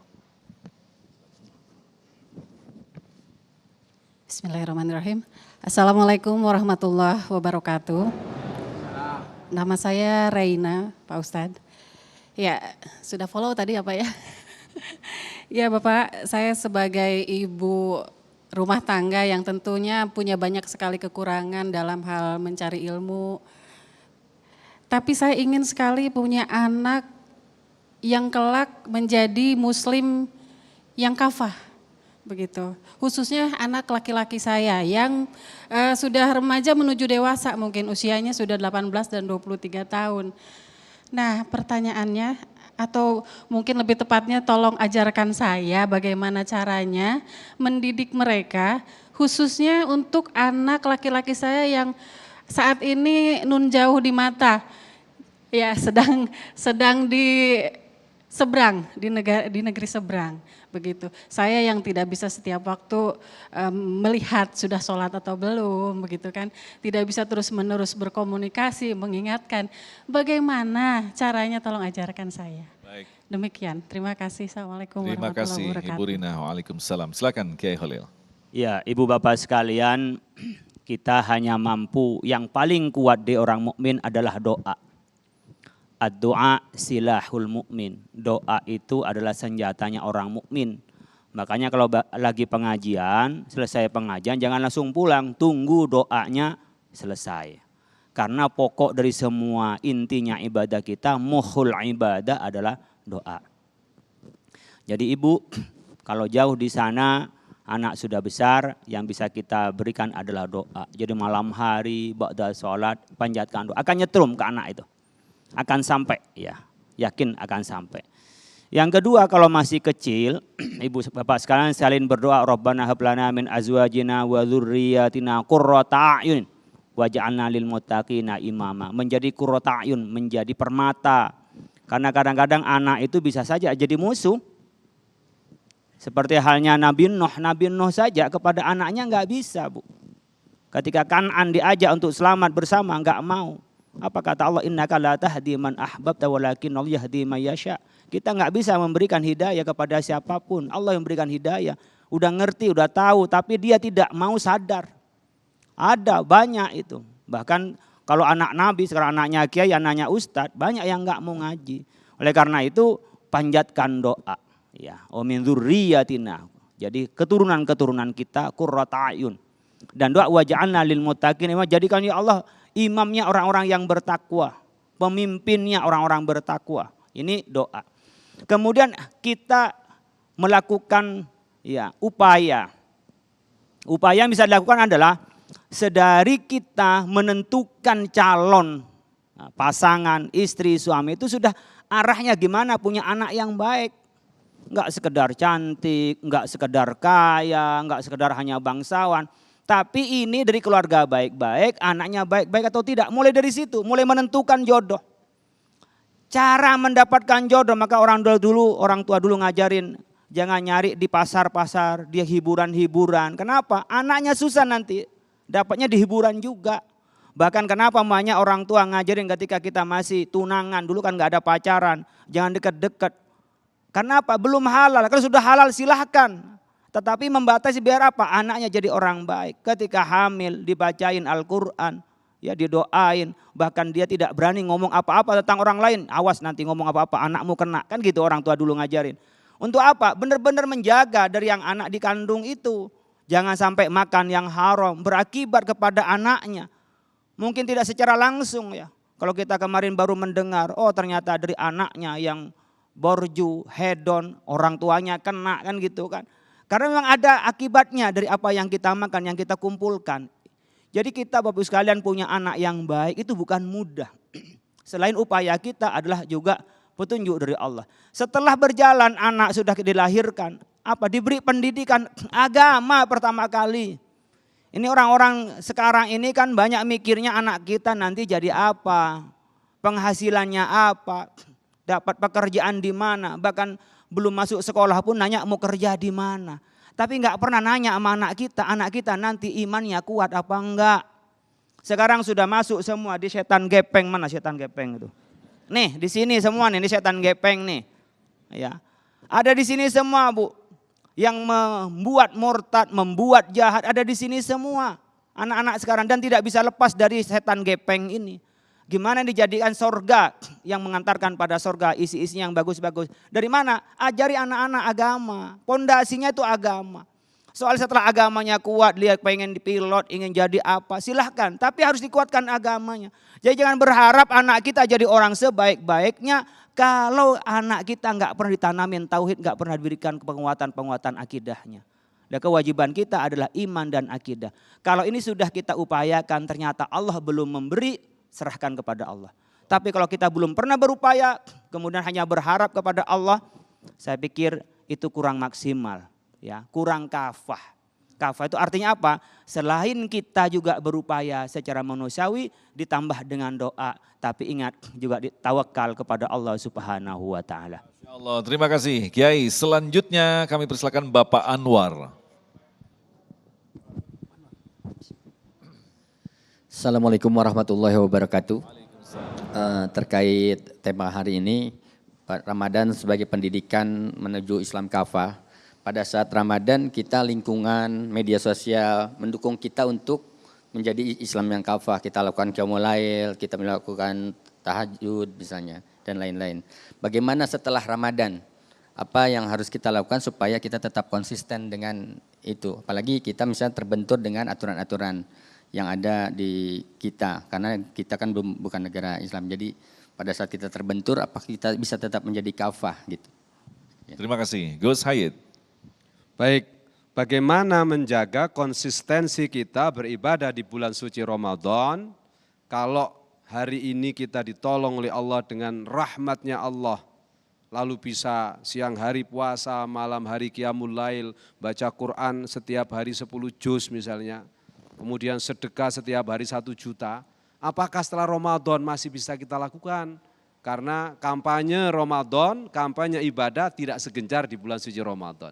Bismillahirrahmanirrahim. Assalamualaikum warahmatullahi wabarakatuh. Nama saya Reina, Pak Ustadz. Ya, sudah follow tadi apa ya? Ya Bapak, saya sebagai ibu rumah tangga yang tentunya punya banyak sekali kekurangan dalam hal mencari ilmu. Tapi saya ingin sekali punya anak yang kelak menjadi muslim yang kafah. Begitu. Khususnya anak laki-laki saya yang sudah remaja menuju dewasa, mungkin usianya sudah 18 dan 23 tahun. Nah, pertanyaannya atau mungkin lebih tepatnya tolong ajarkan saya bagaimana caranya mendidik mereka, khususnya untuk anak laki-laki saya yang saat ini nun jauh di mata. Ya, sedang di seberang, di negeri seberang, begitu. Saya yang tidak bisa setiap waktu melihat sudah sholat atau belum, begitu kan. Tidak bisa terus-menerus berkomunikasi, mengingatkan. Bagaimana caranya, tolong ajarkan saya. Baik. Demikian, terima kasih. Assalamualaikum Terima warahmatullahi kasih wabarakatuh. Ibu Rina. Waalaikumsalam. Silakan Kiai Khalil. Ya, Ibu Bapak sekalian, kita hanya mampu, yang paling kuat di orang mukmin adalah doa. Ad-doa silahul mukmin. Doa itu adalah senjatanya orang mukmin. Makanya kalau lagi pengajian, selesai pengajian jangan langsung pulang, tunggu doanya selesai. Karena pokok dari semua intinya ibadah kita, mukhul ibadah adalah doa. Jadi Ibu, kalau jauh di sana, anak sudah besar, yang bisa kita berikan adalah doa. Jadi malam hari, ba'da sholat, panjatkan doa. Akan nyetrum ke anak itu. Akan sampai, ya, yakin akan sampai. Yang kedua, kalau masih kecil, Ibu Bapak sekalian salin berdoa, Rabbana hab lana min azwajina wa dzurriyyatina qurrata a'yun waj'alna lil muttaqina imama. Menjadi qurrata a'yun, menjadi permata. Karena kadang-kadang anak itu bisa saja jadi musuh. Seperti halnya Nabi Nuh saja kepada anaknya enggak bisa, Bu. Ketika Kan'an diajak untuk selamat bersama enggak mau. Apa kata Allah, innaka la tahdi man ahbabta walakin Allah yahdi man yasha. Kita enggak bisa memberikan hidayah kepada siapapun. Allah yang memberikan hidayah. Udah ngerti, udah tahu, tapi dia tidak mau sadar. Ada banyak itu. Bahkan kalau anak Nabi, sekarang anaknya kiai, anaknya ustadz, banyak yang enggak mau ngaji. Oleh karena itu panjatkan doa. Ya, wa min dzurriyyatina. Jadi keturunan-keturunan kita qurrata a'yun. Dan doa waj'alna lil muttaqin, jadikan ya Allah imamnya orang-orang yang bertakwa, pemimpinnya orang-orang bertakwa. Ini doa. Kemudian kita melakukan ya upaya. Upaya yang bisa dilakukan adalah sedari kita menentukan calon pasangan, istri, suami itu sudah arahnya gimana punya anak yang baik. Enggak sekedar cantik, enggak sekedar kaya, enggak sekedar hanya bangsawan. Tapi ini dari keluarga baik-baik, anaknya baik-baik atau tidak. Mulai dari situ, mulai menentukan jodoh. Cara mendapatkan jodoh, maka orang tua dulu ngajarin. Jangan nyari di pasar-pasar, dia hiburan-hiburan. Kenapa? Anaknya susah nanti, dapatnya di hiburan juga. Bahkan kenapa banyak orang tua ngajarin ketika kita masih tunangan, dulu kan gak ada pacaran. Jangan dekat-dekat. Kenapa? Belum halal, kalau sudah halal silahkan. Tetapi membatasi biar apa? Anaknya jadi orang baik. Ketika hamil dibacain Al-Quran, ya didoain. Bahkan dia tidak berani ngomong apa-apa tentang orang lain. Awas nanti ngomong apa-apa anakmu kena. Kan gitu orang tua dulu ngajarin. Untuk apa? Benar-benar menjaga dari yang anak dikandung itu. Jangan sampai makan yang haram berakibat kepada anaknya. Mungkin tidak secara langsung ya. Kalau kita kemarin baru mendengar, oh ternyata dari anaknya yang borju, hedon, orang tuanya kena kan gitu kan. Karena memang ada akibatnya dari apa yang kita makan, yang kita kumpulkan. Jadi kita Bapak sekalian punya anak yang baik itu bukan mudah. Selain upaya kita adalah juga petunjuk dari Allah. Setelah berjalan anak sudah dilahirkan, diberi pendidikan agama pertama kali. Ini orang-orang sekarang ini kan banyak mikirnya anak kita nanti jadi apa, penghasilannya apa, dapat pekerjaan di mana, bahkan belum masuk sekolah pun nanya mau kerja di mana. Tapi nggak pernah nanya sama anak kita nanti imannya kuat apa enggak. Sekarang sudah masuk semua di setan gepeng, mana setan gepeng itu? Nih di sini semua nih, ini setan gepeng nih. Ya, ada di sini semua Bu. Yang membuat murtad, membuat jahat ada di sini semua. Anak-anak sekarang dan tidak bisa lepas dari setan gepeng ini. Gimana dijadikan sorga yang mengantarkan pada sorga isi-isinya yang bagus-bagus. Dari mana? Ajari anak-anak agama. Pondasinya itu agama. Soal setelah agamanya kuat, lihat pengen pilot, ingin jadi apa, silahkan. Tapi harus dikuatkan agamanya. Jadi jangan berharap anak kita jadi orang sebaik-baiknya. Kalau anak kita nggak pernah ditanamin tauhid, nggak pernah diberikan penguatan-penguatan akidahnya. Dan kewajiban kita adalah iman dan akidah. Kalau ini sudah kita upayakan ternyata Allah belum memberi, serahkan kepada Allah. Tapi kalau kita belum pernah berupaya, kemudian hanya berharap kepada Allah, saya pikir itu kurang maksimal, ya, kurang kafah. Kafah itu artinya apa? Selain kita juga berupaya secara manusiawi ditambah dengan doa. Tapi ingat juga tawakal kepada Allah Subhanahu wa Ta'ala. Allah, terima kasih Kiai. Selanjutnya kami persilakan Bapak Anwar. Assalamualaikum warahmatullahi wabarakatuh. Terkait tema hari ini, Ramadan sebagai pendidikan menuju Islam kafah. Pada saat Ramadan kita lingkungan media sosial mendukung kita untuk menjadi Islam yang kafah. Kita lakukan qiyamul lail, kita melakukan tahajud misalnya dan lain-lain. Bagaimana setelah Ramadan? Apa yang harus kita lakukan supaya kita tetap konsisten dengan itu? Apalagi kita misalnya terbentur dengan aturan-aturan yang ada di kita. Karena kita kan bukan negara Islam. Jadi pada saat kita terbentur, apakah kita bisa tetap menjadi kafah gitu? Ya. Terima kasih. Gus Hayid. Baik, bagaimana menjaga konsistensi kita beribadah di bulan suci Ramadan kalau hari ini kita ditolong oleh Allah dengan rahmatnya Allah. Lalu bisa siang hari puasa, malam hari qiyamul lail, baca Quran setiap hari 10 juz misalnya. Kemudian sedekah setiap hari 1 juta. Apakah setelah Ramadan masih bisa kita lakukan? Karena kampanye Ramadan, kampanye ibadah tidak segencar di bulan suci Ramadan.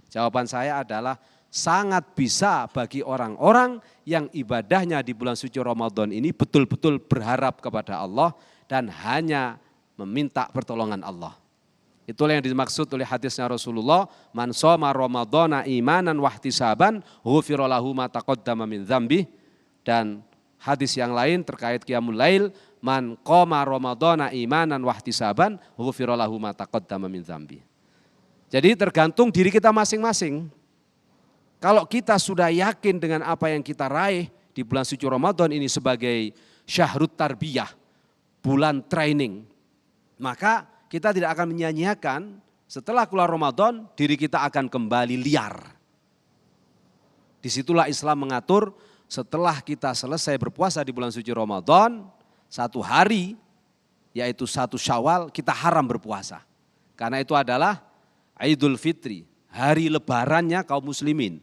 Jawaban saya adalah sangat bisa bagi orang-orang yang ibadahnya di bulan suci Ramadan ini betul-betul berharap kepada Allah dan hanya meminta pertolongan Allah. Itulah yang dimaksud oleh hadisnya Rasulullah, man shoma ramadhana imanan wahtisaban ghufira lahu ma taqaddama min dzambi. Dan hadis yang lain terkait qiyamul lail, man qoma ramadhana imanan wahtisaban ghufira lahu ma taqaddama min dzambi. Jadi tergantung diri kita masing-masing. Kalau kita sudah yakin dengan apa yang kita raih di bulan suci Ramadan ini sebagai syahrut tarbiyah, bulan training, maka kita tidak akan menyanyiakan setelah keluar Ramadan diri kita akan kembali liar. Disitulah Islam mengatur setelah kita selesai berpuasa di bulan suci Ramadan, 1 hari yaitu 1 Syawal kita haram berpuasa. Karena itu adalah Idul Fitri, hari lebarannya kaum muslimin.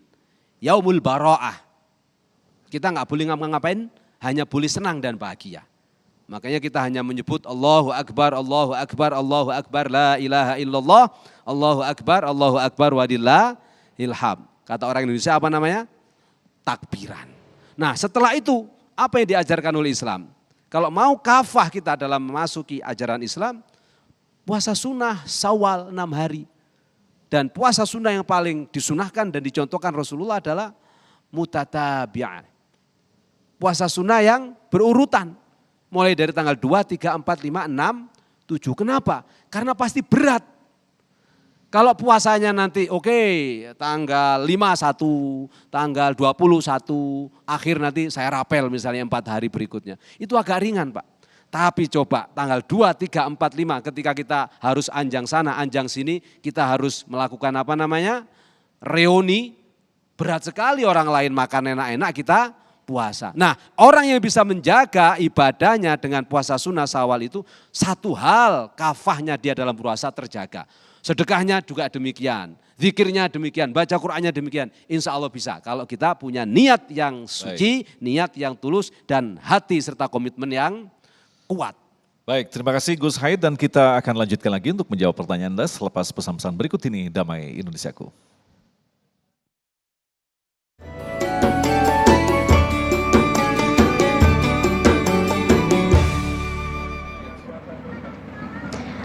Yaumul Bara'ah. Kita nggak boleh ngapa-ngapain, hanya boleh senang dan bahagia. Makanya kita hanya menyebut Allahu Akbar, Allahu Akbar, Allahu Akbar, la ilaha illallah, Allahu Akbar wadillah ilham. Kata orang Indonesia apa namanya? Takbiran. Nah setelah itu, apa yang diajarkan oleh Islam? Kalau mau kafah kita dalam memasuki ajaran Islam, puasa sunnah Syawal 6 hari. Dan puasa sunnah yang paling disunahkan dan dicontohkan Rasulullah adalah mutatabi'an. Puasa sunnah yang berurutan. Mulai dari tanggal 2, 3, 4, 5, 6, 7. Kenapa? Karena pasti berat. Kalau puasanya nanti tanggal 5 1, tanggal 21, akhir nanti saya rapel misalnya 4 hari berikutnya. Itu agak ringan Pak. Tapi coba tanggal 2, 3, 4, 5 ketika kita harus anjang sana, anjang sini, kita harus melakukan reuni. Berat sekali orang lain makan enak-enak, kita puasa. Nah, orang yang bisa menjaga ibadahnya dengan puasa sunnah Syawal itu satu hal, kafahnya dia dalam puasa terjaga. Sedekahnya juga demikian, zikirnya demikian, baca Qur'annya demikian. Insya Allah bisa kalau kita punya niat yang suci, niat yang tulus dan hati serta komitmen yang kuat. Baik, terima kasih Gus Haid dan kita akan lanjutkan lagi untuk menjawab pertanyaan Anda selepas pesan-pesan berikut ini. Damai Indonesiaku.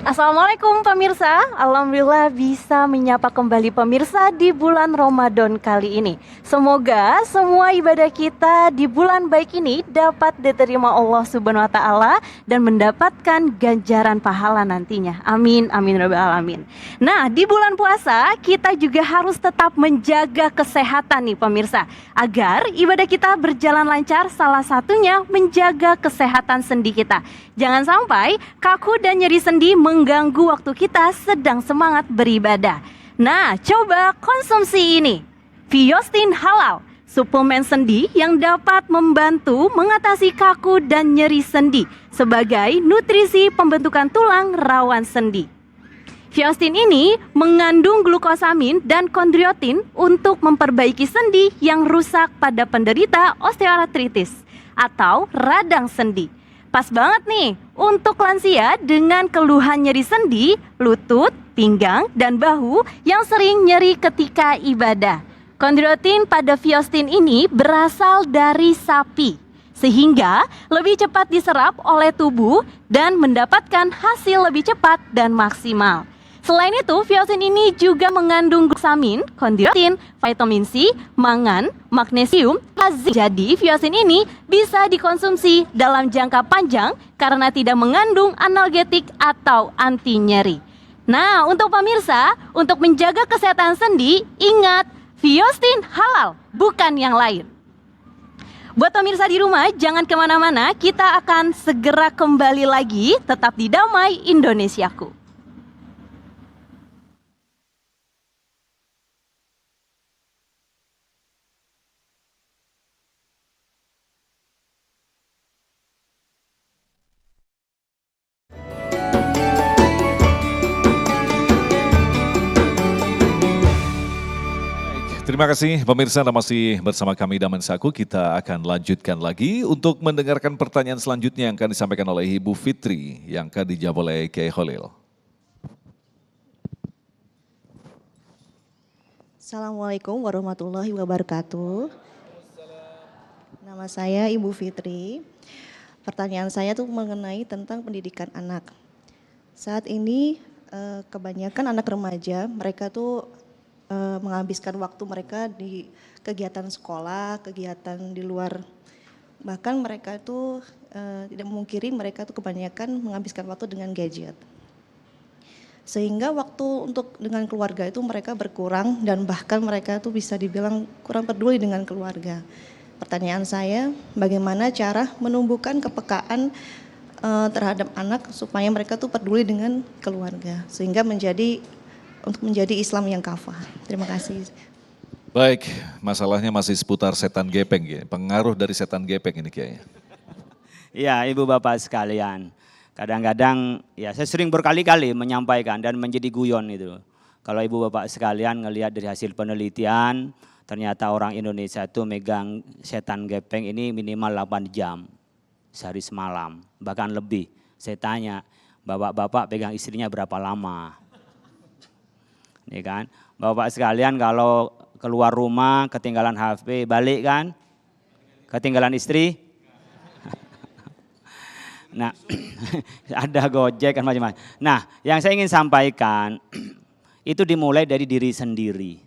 Assalamualaikum pemirsa, alhamdulillah bisa menyapa kembali pemirsa di bulan Ramadan kali ini. Semoga semua ibadah kita di bulan baik ini dapat diterima Allah Subhanahu wa taala dan mendapatkan ganjaran pahala nantinya. Amin amin rabbil alamin. Nah, di bulan puasa kita juga harus tetap menjaga kesehatan nih pemirsa, agar ibadah kita berjalan lancar, salah satunya menjaga kesehatan sendi kita. Jangan sampai kaku dan nyeri sendi mengganggu waktu kita sedang semangat beribadah. Nah, coba konsumsi ini. Fiostin Halal, suplemen sendi yang dapat membantu mengatasi kaku dan nyeri sendi sebagai nutrisi pembentukan tulang rawan sendi. Fiostin ini mengandung glukosamin dan kondriotin untuk memperbaiki sendi yang rusak pada penderita osteoartritis atau radang sendi. Pas banget nih untuk lansia dengan keluhan nyeri sendi, lutut, pinggang, dan bahu yang sering nyeri ketika ibadah. Kondriotin pada fiostin ini berasal dari sapi, sehingga lebih cepat diserap oleh tubuh dan mendapatkan hasil lebih cepat dan maksimal. Selain itu, fiostin ini juga mengandung glukosamin, kondriotin, vitamin C, mangan, magnesium, zinc. Jadi, fiostin ini bisa dikonsumsi dalam jangka panjang karena tidak mengandung analgetik atau anti nyeri. Nah, untuk pemirsa, untuk menjaga kesehatan sendi, ingat, fiostin halal, bukan yang lain. Buat pemirsa di rumah, jangan kemana-mana, kita akan segera kembali lagi, tetap di Damai Indonesiaku. Terima kasih pemirsa, Anda masih bersama kami Damai Indonesiaku. Kita akan lanjutkan lagi untuk mendengarkan pertanyaan selanjutnya yang akan disampaikan oleh Ibu Fitri yang akan dijawab oleh Kiai Khalil. Assalamualaikum warahmatullahi wabarakatuh. Nama saya Ibu Fitri. Pertanyaan saya tuh mengenai tentang pendidikan anak. Saat ini kebanyakan anak remaja mereka tuh menghabiskan waktu mereka di kegiatan sekolah, kegiatan di luar. Bahkan mereka itu tidak memungkiri mereka tuh kebanyakan menghabiskan waktu dengan gadget. Sehingga waktu untuk dengan keluarga itu mereka berkurang dan bahkan mereka tuh bisa dibilang kurang peduli dengan keluarga. Pertanyaan saya, bagaimana cara menumbuhkan kepekaan terhadap anak supaya mereka tuh peduli dengan keluarga sehingga menjadi Islam yang kafah. Terima kasih. Baik, masalahnya masih seputar setan gepeng ya. Pengaruh dari setan gepeng ini Kiai. Ya, Ibu Bapak sekalian. Kadang-kadang ya saya sering berkali-kali menyampaikan dan menjadi guyon itu. Kalau Ibu Bapak sekalian ngelihat dari hasil penelitian, ternyata orang Indonesia itu megang setan gepeng ini minimal 8 jam sehari semalam, bahkan lebih. Saya tanya, bapak-bapak pegang istrinya berapa lama? Nih kan, bapak sekalian kalau keluar rumah ketinggalan HP balik kan, ketinggalan istri, nah ada Gojek kan macam-macam. Nah yang saya ingin sampaikan itu dimulai dari diri sendiri.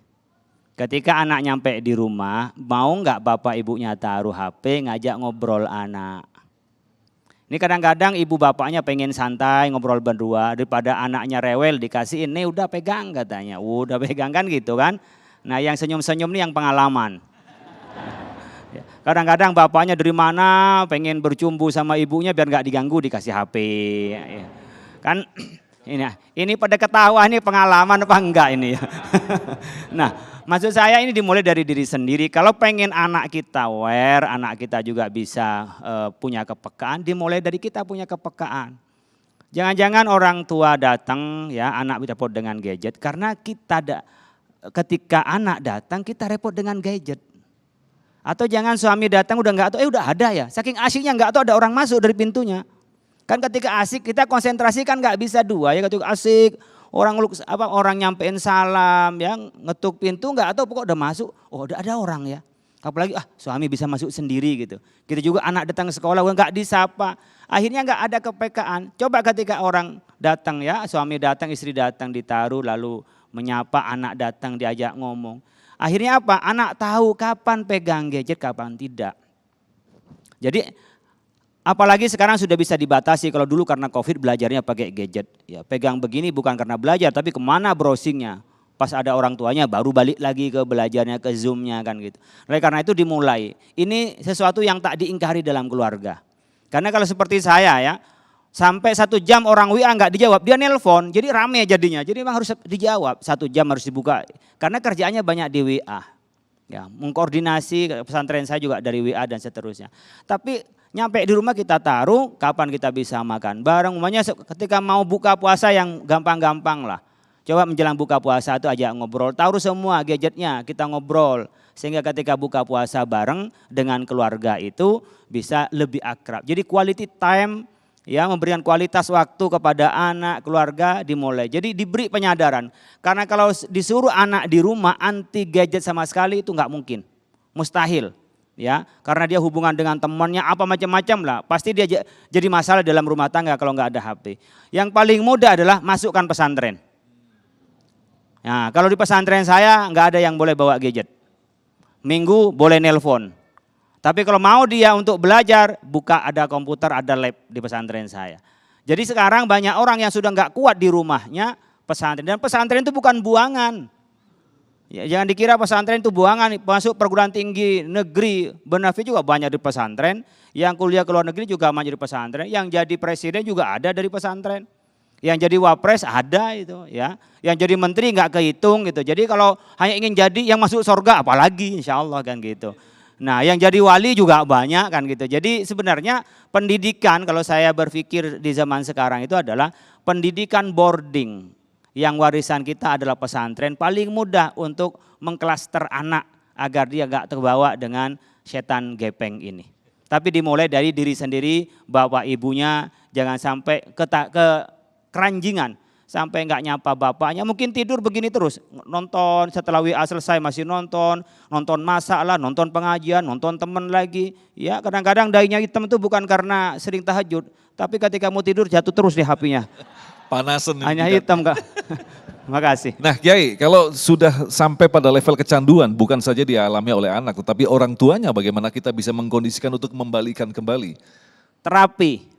Ketika anak nyampe di rumah, mau nggak bapak ibunya taruh HP ngajak ngobrol anak. Ini kadang-kadang ibu bapaknya pengen santai ngobrol berdua daripada anaknya rewel dikasih ini udah pegang katanya. Udah pegang kan gitu kan. Nah yang senyum-senyum nih yang pengalaman. Kadang-kadang bapaknya dari mana pengen bercumbu sama ibunya biar nggak diganggu dikasih HP. Kan ini pada ketahuan ini pengalaman apa enggak ini ya. Nah maksud saya ini dimulai dari diri sendiri. Kalau pengen anak kita aware, anak kita juga bisa punya kepekaan, dimulai dari kita punya kepekaan. Jangan-jangan orang tua datang ya, anak repot dengan gadget karena ketika anak datang kita repot dengan gadget. Atau jangan suami datang udah nggak tahu, udah ada ya. Saking asiknya nggak tahu ada orang masuk dari pintunya. Kan ketika asik kita konsentrasi kan nggak bisa dua ya, ketika asik orang nyampein salam ya, ngetuk pintu nggak tahu pokok udah masuk, oh udah ada orang ya. Apalagi suami bisa masuk sendiri gitu. Kita juga anak datang ke sekolah nggak disapa, akhirnya nggak ada kepekaan. Coba ketika orang datang ya, suami datang, istri datang ditaruh lalu menyapa, anak datang diajak ngomong. Akhirnya apa? Anak tahu kapan pegang gadget, kapan tidak. Jadi apalagi sekarang sudah bisa dibatasi, kalau dulu karena COVID belajarnya pakai gadget. Ya, pegang begini bukan karena belajar tapi kemana browsingnya. Pas ada orang tuanya baru balik lagi ke belajarnya, ke Zoom-nya kan gitu. Oleh karena itu dimulai. Ini sesuatu yang tak diingkari dalam keluarga. Karena kalau seperti saya ya, sampai 1 jam orang WA nggak dijawab, dia nelpon, jadi rame jadinya. Jadi memang harus dijawab, 1 jam harus dibuka. Karena kerjaannya banyak di WA. Ya, mengkoordinasi pesantren saya juga dari WA dan seterusnya. Tapi nyampe di rumah kita taruh, kapan kita bisa makan bareng. Umumnya ketika mau buka puasa yang gampang-gampang lah. Coba menjelang buka puasa itu ajak ngobrol, taruh semua gadgetnya, kita ngobrol. Sehingga ketika buka puasa bareng dengan keluarga itu bisa lebih akrab. Jadi quality time, ya, memberikan kualitas waktu kepada anak, keluarga dimulai. Jadi diberi penyadaran. Karena kalau disuruh anak di rumah anti gadget sama sekali itu nggak mungkin. Mustahil. Ya, karena dia hubungan dengan temannya apa macam-macam lah. Pasti dia jadi masalah dalam rumah tangga kalau nggak ada HP. Yang paling mudah adalah masukkan pesantren. Nah, kalau di pesantren saya nggak ada yang boleh bawa gadget. Minggu boleh nelpon. Tapi kalau mau dia untuk belajar, buka ada komputer, ada lab di pesantren saya. Jadi sekarang banyak orang yang sudah nggak kuat di rumahnya pesantren. Dan pesantren itu bukan buangan. Ya, jangan dikira pesantren itu buangan. Masuk perguruan tinggi negeri, Benafi juga banyak di pesantren. Yang kuliah ke luar negeri juga banyak di pesantren. Yang jadi presiden juga ada dari pesantren. Yang jadi wapres ada itu ya. Yang jadi menteri nggak kehitung gitu. Jadi kalau hanya ingin jadi yang masuk surga apalagi insya Allah kan gitu. Nah yang jadi wali juga banyak kan gitu. Jadi sebenarnya pendidikan kalau saya berpikir di zaman sekarang itu adalah pendidikan boarding. Yang warisan kita adalah pesantren, paling mudah untuk mengklaster anak agar dia gak terbawa dengan setan gepeng ini. Tapi dimulai dari diri sendiri, bapak ibunya jangan sampai ke keranjingan. Sampai nggak nyapa bapaknya, mungkin tidur begini terus. Nonton setelah WA selesai masih nonton masak lah, nonton pengajian, nonton temen lagi. Ya kadang-kadang dainya hitam itu bukan karena sering tahajud, tapi ketika mau tidur jatuh terus di HP-nya. Panasan. Hanya hitam Kak. Makasih. Nah Kiai, kalau sudah sampai pada level kecanduan, bukan saja dialami oleh anak, tetapi orang tuanya bagaimana kita bisa mengkondisikan untuk membalikan kembali? Terapi.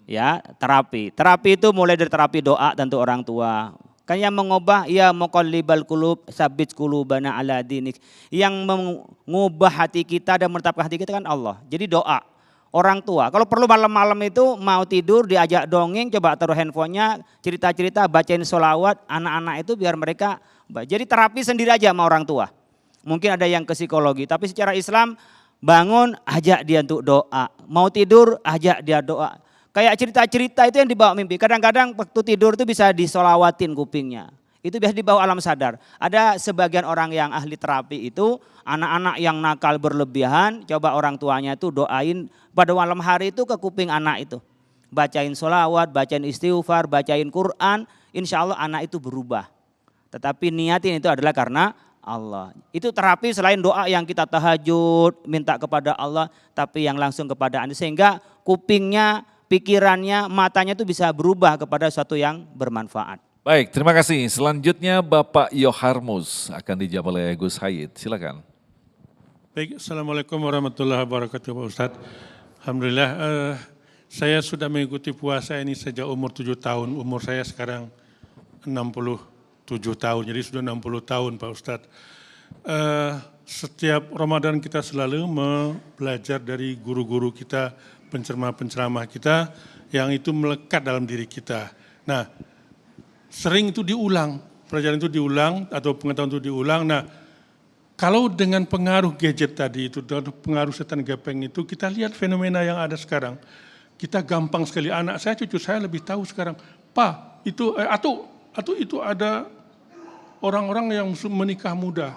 Ya, terapi. Terapi itu mulai dari terapi doa tentu orang tua. Kan yang mengubah, ya muqallibal qulub, sabit qulubana ala dinik. Yang mengubah hati kita dan menetapkan hati kita kan Allah. Jadi doa. Orang tua, kalau perlu malam-malam itu mau tidur diajak dongeng, coba taruh handphonenya, cerita-cerita, bacain sholawat, anak-anak itu biar mereka, jadi terapi sendiri aja sama orang tua. Mungkin ada yang ke psikologi, tapi secara Islam bangun, ajak dia untuk doa. Mau tidur, ajak dia doa. Kayak cerita-cerita itu yang dibawa mimpi. Kadang-kadang waktu tidur itu bisa disolawatin kupingnya. Itu biasa dibawa alam sadar. Ada sebagian orang yang ahli terapi itu, anak-anak yang nakal berlebihan, coba orang tuanya itu doain pada malam hari itu ke kuping anak itu. Bacain sholawat, bacain istighfar, bacain Quran, insya Allah anak itu berubah. Tetapi niatin itu adalah karena Allah. Itu terapi selain doa yang kita tahajud, minta kepada Allah, tapi yang langsung kepada Anda. Sehingga kupingnya, pikirannya, matanya itu bisa berubah kepada sesuatu yang bermanfaat. Baik, terima kasih. Selanjutnya Bapak Yoharmus akan dijawab oleh Gus Hayid. Silakan. Baik, Assalamualaikum warahmatullahi wabarakatuh Pak Ustadz. Alhamdulillah, saya sudah mengikuti puasa ini sejak umur 7 tahun. Umur saya sekarang 67 tahun, jadi sudah 60 tahun Pak Ustadz. Setiap Ramadan kita selalu belajar dari guru-guru kita, penceramah-penceramah kita yang itu melekat dalam diri kita. Nah, sering itu diulang, pelajaran itu diulang atau pengetahuan itu diulang. Nah, Kalau dengan pengaruh gadget tadi itu, dan pengaruh setan gepeng itu, kita lihat fenomena yang ada sekarang. Kita gampang sekali, anak saya, cucu saya lebih tahu sekarang. Pak, itu atau itu ada orang-orang yang menikah muda.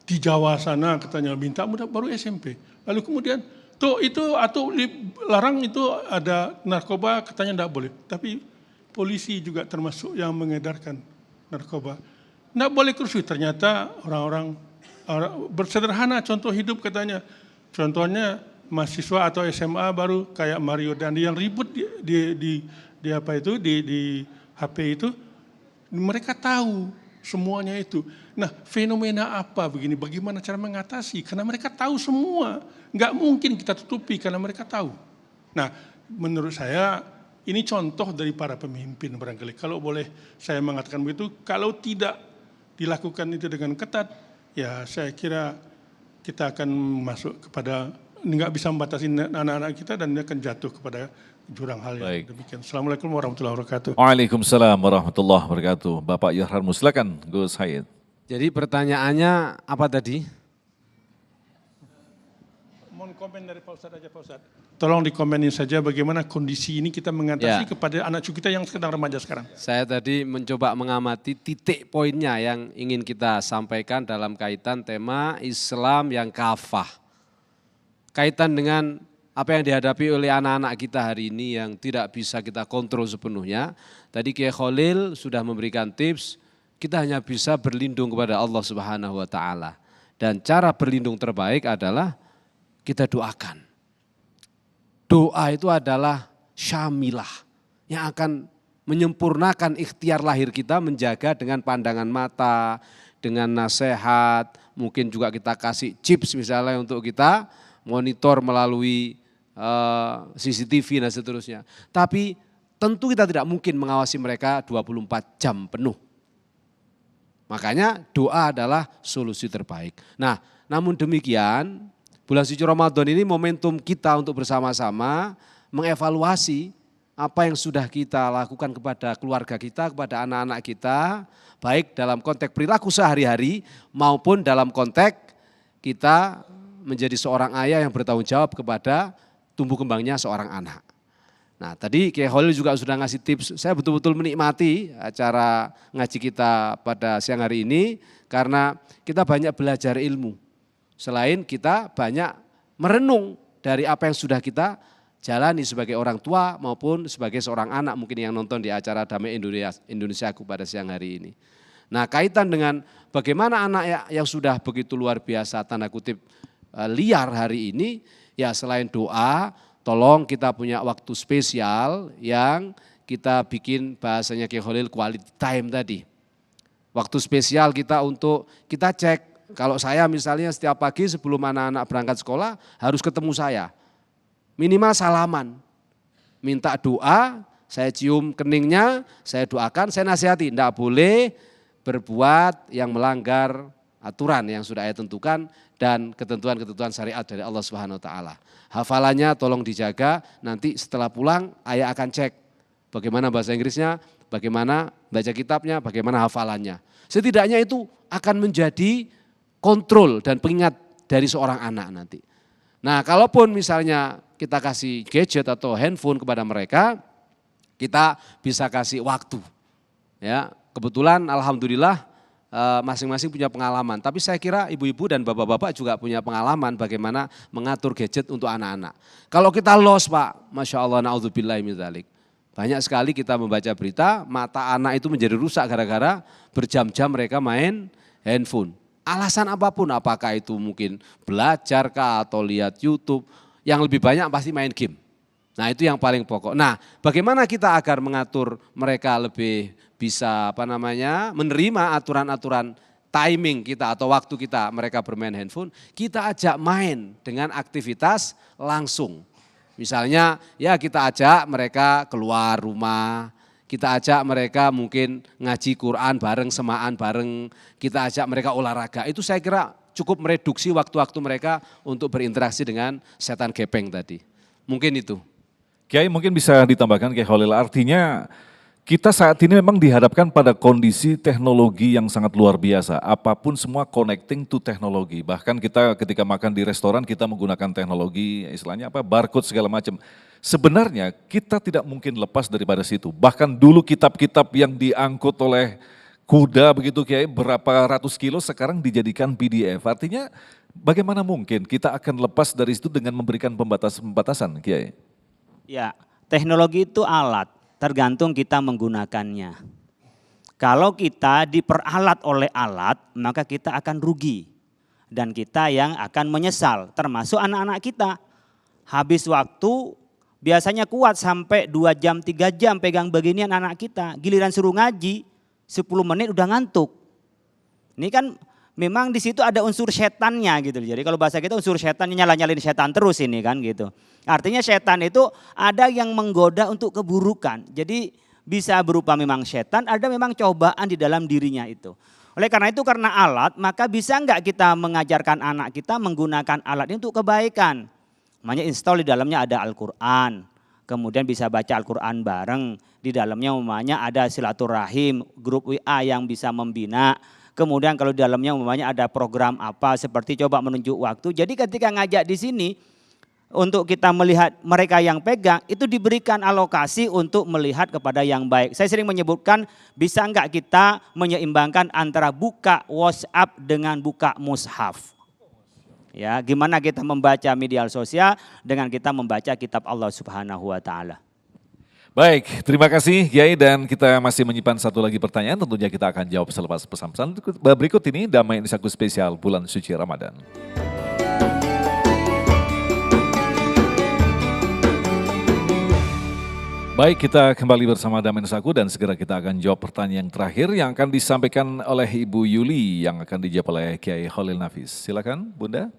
Di Jawa sana katanya minta muda baru SMP. Lalu kemudian, larang itu ada narkoba katanya tidak boleh. Tapi polisi juga termasuk yang mengedarkan narkoba. Tidak boleh kursi, ternyata orang-orang bersederhana contoh hidup katanya. Contohnya mahasiswa atau SMA baru kayak Mario Dandi yang ribut di HP itu, mereka tahu semuanya itu. Nah, fenomena apa begini? Bagaimana cara mengatasi? Karena mereka tahu semua. Nggak mungkin kita tutupi karena mereka tahu. Nah, menurut saya ini contoh dari para pemimpin barangkali. Kalau boleh saya mengatakan begitu, kalau tidak dilakukan itu dengan ketat, ya saya kira kita akan masuk kepada, nggak bisa membatasi anak-anak kita dan dia akan jatuh kepada jurang hal yang demikian. Assalamualaikum warahmatullahi wabarakatuh. Waalaikumsalam warahmatullahi wabarakatuh. Bapak Yoharmu, silakan Gus Hayat. Jadi pertanyaannya apa tadi? Mohon komen dari Pak Ustadz aja Pak Ustadz. Tolong dikomenin saja bagaimana kondisi ini kita mengatasi kepada anak cucu kita yang sedang remaja sekarang. Saya tadi mencoba mengamati titik poinnya yang ingin kita sampaikan dalam kaitan tema Islam yang kafah. Kaitan dengan apa yang dihadapi oleh anak-anak kita hari ini yang tidak bisa kita kontrol sepenuhnya. Tadi Kiai Khalil sudah memberikan tips, kita hanya bisa berlindung kepada Allah Subhanahu wa taala. Dan cara berlindung terbaik adalah kita doakan. Doa itu adalah syamilah yang akan menyempurnakan ikhtiar lahir kita, menjaga dengan pandangan mata, dengan nasihat, mungkin juga kita kasih chips misalnya untuk kita monitor melalui CCTV dan seterusnya. Tapi tentu kita tidak mungkin mengawasi mereka 24 jam penuh. Makanya doa adalah solusi terbaik. Nah, namun demikian bulan suci Ramadan ini momentum kita untuk bersama-sama mengevaluasi apa yang sudah kita lakukan kepada keluarga kita, kepada anak-anak kita, baik dalam konteks perilaku sehari-hari maupun dalam konteks kita menjadi seorang ayah yang bertanggung jawab kepada tumbuh kembangnya seorang anak. Nah, tadi Kiai Khalil juga sudah ngasih tips, saya betul-betul menikmati acara ngaji kita pada siang hari ini karena kita banyak belajar ilmu. Selain kita banyak merenung dari apa yang sudah kita jalani sebagai orang tua maupun sebagai seorang anak mungkin yang nonton di acara Damai Indonesiaku pada siang hari ini. Nah, kaitan dengan bagaimana anak yang sudah begitu luar biasa tanda kutip liar hari ini, ya selain doa, tolong kita punya waktu spesial yang kita bikin bahasanya Kiai Khalil quality time tadi. Waktu spesial kita untuk kita cek. Kalau saya misalnya setiap pagi sebelum anak-anak berangkat sekolah harus ketemu saya. Minimal salaman. Minta doa, saya cium keningnya, saya doakan, saya nasihati. Tidak boleh berbuat yang melanggar aturan yang sudah saya tentukan dan ketentuan-ketentuan syariat dari Allah Subhanahu wa taala. Hafalannya tolong dijaga, nanti setelah pulang ayah akan cek bagaimana bahasa Inggrisnya, bagaimana baca kitabnya, bagaimana hafalannya. Setidaknya itu akan menjadi kontrol dan pengingat dari seorang anak nanti. Nah, kalaupun misalnya kita kasih gadget atau handphone kepada mereka, kita bisa kasih waktu. Ya, kebetulan alhamdulillah masing-masing punya pengalaman. Tapi saya kira ibu-ibu dan bapak-bapak juga punya pengalaman bagaimana mengatur gadget untuk anak-anak. Kalau kita lost Pak, Masya Allah, na'udzubillahi min dzalik. Banyak sekali kita membaca berita, mata anak itu menjadi rusak gara-gara berjam-jam mereka main handphone. Alasan apapun, apakah itu mungkin belajar kah atau lihat YouTube, yang lebih banyak pasti main game. Nah, itu yang paling pokok. Nah, bagaimana kita agar mengatur mereka lebih bisa menerima aturan-aturan timing kita atau waktu kita mereka bermain handphone, kita ajak main dengan aktivitas langsung. Misalnya ya kita ajak mereka keluar rumah, kita ajak mereka mungkin ngaji Quran bareng, semaan bareng, kita ajak mereka olahraga. Itu saya kira cukup mereduksi waktu-waktu mereka untuk berinteraksi dengan setan gepeng tadi. Mungkin itu. Kiai mungkin bisa ditambahkan Kiai Khalil, artinya Kita saat ini memang dihadapkan pada kondisi teknologi yang sangat luar biasa. Apapun semua connecting to teknologi. Bahkan kita ketika makan di restoran kita menggunakan teknologi, istilahnya apa, barcode segala macam. Sebenarnya kita tidak mungkin lepas daripada situ. Bahkan dulu kitab-kitab yang diangkut oleh kuda begitu Kiai berapa ratus kilo sekarang dijadikan PDF. Artinya bagaimana mungkin kita akan lepas dari situ dengan memberikan pembatasan-pembatasan Kiai? Ya, teknologi itu alat. Tergantung kita menggunakannya. Kalau kita diperalat oleh alat, maka kita akan rugi. Dan kita yang akan menyesal, termasuk anak-anak kita. Habis waktu, biasanya kuat sampai 2 jam, 3 jam pegang beginian anak kita. Giliran suruh ngaji, 10 menit udah ngantuk. Ini kan memang di situ ada unsur setannya gitu. Jadi kalau bahasa kita unsur setan, nyala-nyalin setan terus ini kan gitu. Artinya setan itu ada yang menggoda untuk keburukan. Jadi bisa berupa memang setan, ada memang cobaan di dalam dirinya itu. Oleh karena itu karena alat, maka bisa enggak kita mengajarkan anak kita menggunakan alat ini untuk kebaikan. Makanya install di dalamnya ada Al-Quran. Kemudian bisa baca Al-Quran bareng. Di dalamnya umpamanya ada silaturahim, grup WA yang bisa membina. Kemudian kalau di dalamnya umpamanya ada program apa seperti coba menunjuk waktu. Jadi ketika ngajak di sini, untuk kita melihat mereka yang pegang, itu diberikan alokasi untuk melihat kepada yang baik. Saya sering menyebutkan bisa enggak kita menyeimbangkan antara buka WhatsApp dengan buka mushaf. Ya, gimana kita membaca media sosial dengan kita membaca kitab Allah Subhanahu wa taala. Baik, terima kasih Kiai dan kita masih menyimpan satu lagi pertanyaan, tentunya kita akan jawab selepas pesan-pesan berikut ini Damai Indonesia spesial bulan suci Ramadan. Baik, kita kembali bersama Damai Nusaku dan segera kita akan jawab pertanyaan yang terakhir yang akan disampaikan oleh Ibu Yuli yang akan dijawab oleh Kiai Khalil Nafis. Silakan Bunda.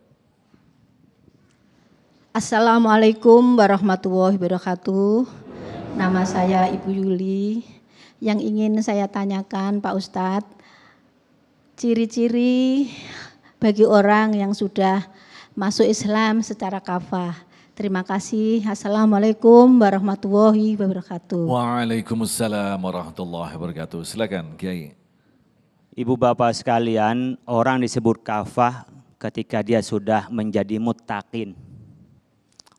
Assalamualaikum warahmatullahi wabarakatuh. Nama saya Ibu Yuli. Yang ingin saya tanyakan Pak Ustadz, ciri-ciri bagi orang yang sudah masuk Islam secara kafah. Terima kasih. Assalamualaikum warahmatullahi wabarakatuh. Waalaikumsalam warahmatullahi wabarakatuh. Silakan Kiai. Ibu bapak sekalian, orang disebut kafah ketika dia sudah menjadi muttaqin.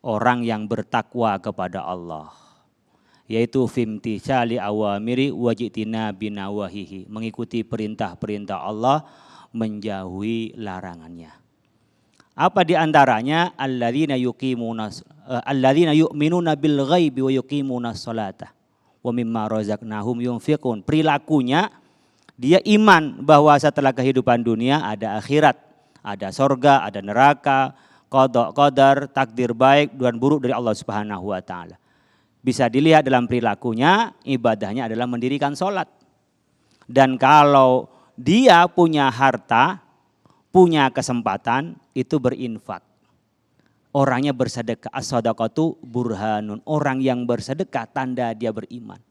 Orang yang bertakwa kepada Allah. Yaitu fimtithali awamiri wajitina binawahihi. Mengikuti perintah-perintah Allah, menjauhi larangannya. Apa di antaranya? Alladzina yu'minuna bil ghaibi wa yuqimuna sholata wa mimma razaqnahum yunfiqun. Perilakunya dia iman bahwa setelah kehidupan dunia ada akhirat, ada sorga, ada neraka, qada qadar, takdir baik dan buruk dari Allah Subhanahu wa taala. Bisa dilihat dalam perilakunya, ibadahnya adalah mendirikan sholat. Dan kalau dia punya harta, punya kesempatan, itu berinfak. Orangnya bersedekah, as-sadaqatu burhanun. Orang yang bersedekah tanda dia beriman.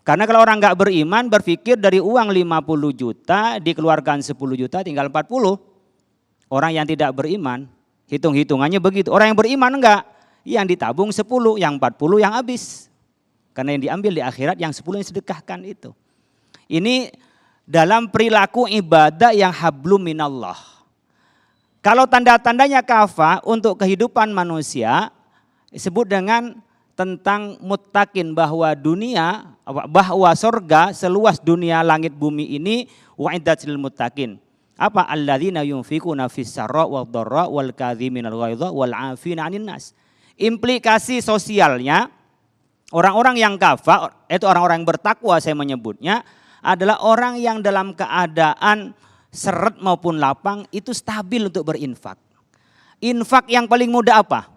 Karena kalau orang nggak beriman berpikir dari uang 50 juta dikeluarkan 10 juta tinggal 40. Orang yang tidak beriman, hitung-hitungannya begitu. Orang yang beriman enggak, yang ditabung 10, yang 40 yang habis. Karena yang diambil di akhirat yang 10 yang sedekahkan itu. Ini dalam perilaku ibadah yang hablum minallah. Kalau tanda-tandanya kafah untuk kehidupan manusia disebut dengan tentang muttaqin bahwa dunia, bahwa sorga seluas dunia langit bumi ini wa'iddat lil muttaqin. Apa? Alladzina yunfikuna fis sarra wad dharra wal kadhiminal ghaidha wal 'afina 'anil nas. Implikasi sosialnya orang-orang yang kafah, itu orang-orang yang bertakwa saya menyebutnya, adalah orang yang dalam keadaan seret maupun lapang itu stabil untuk berinfak. Infak yang paling mudah apa?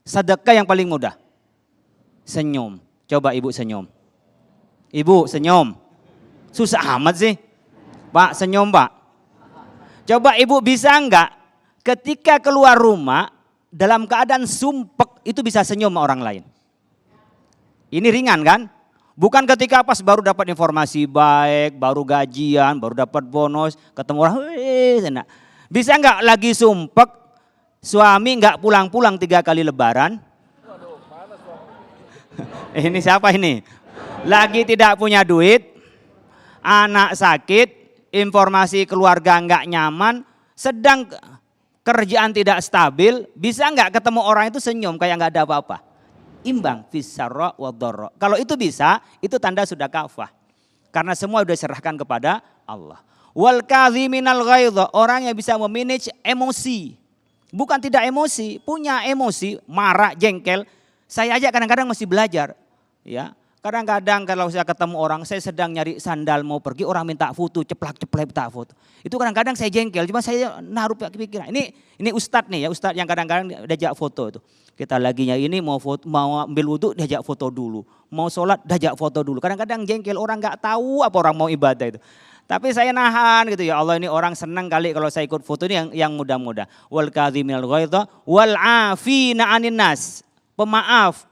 Sedekah yang paling mudah. Senyum. Coba ibu senyum. Ibu senyum. Susah amat sih. Pak senyum pak. Coba ibu bisa enggak ketika keluar rumah dalam keadaan sumpek itu bisa senyum sama orang lain. Ini ringan kan? Bukan ketika pas baru dapat informasi baik, baru gajian, baru dapat bonus, ketemu orang, enak. Bisa enggak lagi sumpek, suami enggak pulang-pulang 3 kali lebaran? Ini siapa ini? lagi tidak punya duit, anak sakit, informasi keluarga nggak nyaman, sedang kerjaan tidak stabil, bisa nggak ketemu orang itu senyum kayak nggak ada apa-apa? Imbang fisarra wa dharra. Kalau itu bisa, itu tanda sudah kafah. Karena semua sudah diserahkan kepada Allah. Wal kadhiminal ghaidha, orang yang bisa memanage emosi. Bukan tidak emosi, punya emosi, marah, jengkel. Saya aja kadang-kadang masih belajar, ya. Kadang-kadang kalau saya ketemu orang, saya sedang nyari sandal mau pergi, orang minta foto, ceplak-ceplak minta foto. Itu kadang-kadang saya jengkel, cuma saya naruh pikiran. Ini ustadz nih ya, ustadz yang kadang-kadang diajak foto itu. Kita lagi nyari ini mau ambil wudhu, diajak foto dulu. Mau sholat, diajak foto dulu. Kadang-kadang jengkel, orang nggak tahu apa orang mau ibadah itu. Tapi saya nahan gitu, ya Allah ini orang senang kali kalau saya ikut foto ini yang mudah-mudah. Wal kadhiminal ghaidha wal afina 'anin nas. Pemaaf.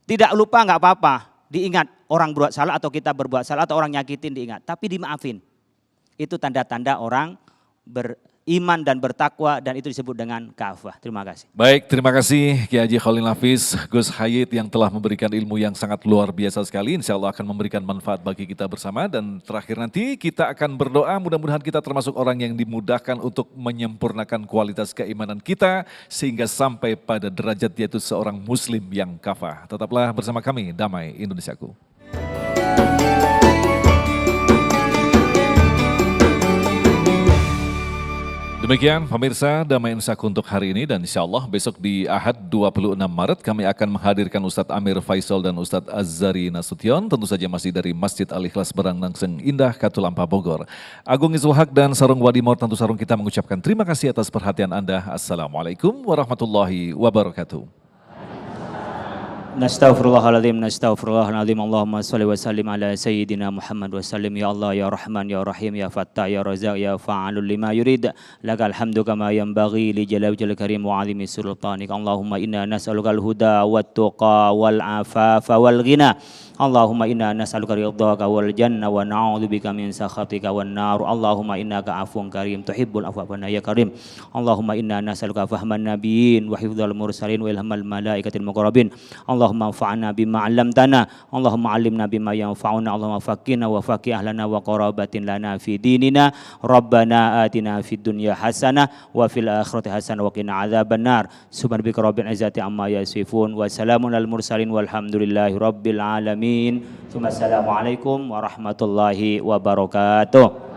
Tidak lupa nggak apa-apa. Diingat orang berbuat salah atau kita berbuat salah atau orang nyakitin diingat. Tapi dimaafin. Itu tanda-tanda orang beriman dan bertakwa dan itu disebut dengan kafah. Terima kasih. Baik, terima kasih Kiai Haji Khalil Hafiz, Gus Hayit yang telah memberikan ilmu yang sangat luar biasa sekali. Insya Allah akan memberikan manfaat bagi kita bersama. Dan terakhir nanti kita akan berdoa mudah-mudahan kita termasuk orang yang dimudahkan untuk menyempurnakan kualitas keimanan kita sehingga sampai pada derajat yaitu seorang muslim yang kafah. Tetaplah bersama kami, Damai Indonesiaku. Demikian pemirsa Damai Indonesiaku untuk hari ini dan insya Allah besok di Ahad 26 Maret kami akan menghadirkan Ustadz Amir Faisal dan Ustadz Azhari Nasution, tentu saja masih dari Masjid Al-Ikhlas Barangangseng Indah, Katulampa, Bogor. Agung Izul Haq dan Sarung Wadimor, tentu Sarung kita mengucapkan terima kasih atas perhatian Anda. Assalamualaikum warahmatullahi wabarakatuh. Nastaghfirullahaladzim, nastaghfirullahaladzim. Allahumma salli wa sallim ala Sayyidina Muhammad wa sallim. Ya Allah, ya Rahman, ya Rahim, ya Fattah, ya Razak, ya Fa'alul lima yurid. Lakal hamdu kama yanbaghi li jalal jalal karim wa azimi sultanik. Allahumma inna nas'aluka al-huda wa tuqa wal afafa wal ghina. Allahumma inna nas'aluka ridhaka wal janna wa na'udzubika min sakhatika wan nar. Allahumma innaka afuwun karim tuhibbul afwa fa'na ya karim. Allahumma inna nas'aluka fahman nabiyyin wa hifdzal mursalin wa ilhamal malaikatil muqarrabin. Allahumma anfa'na bima 'allamtana. Allahumma 'allimna bima yanfa'una. Allahumma faqqihna wa faqih ahlana wa qarabatin lana fi dinina. Rabbana atina fid dunya hasanah wa fil akhirati hasanah wa qina adzabannar. Subhanaka rabbil izzati amma yasifun wa salamun al mursalin walhamdulillahi rabbil alamin. Assalamualaikum warahmatullahi wabarakatuh.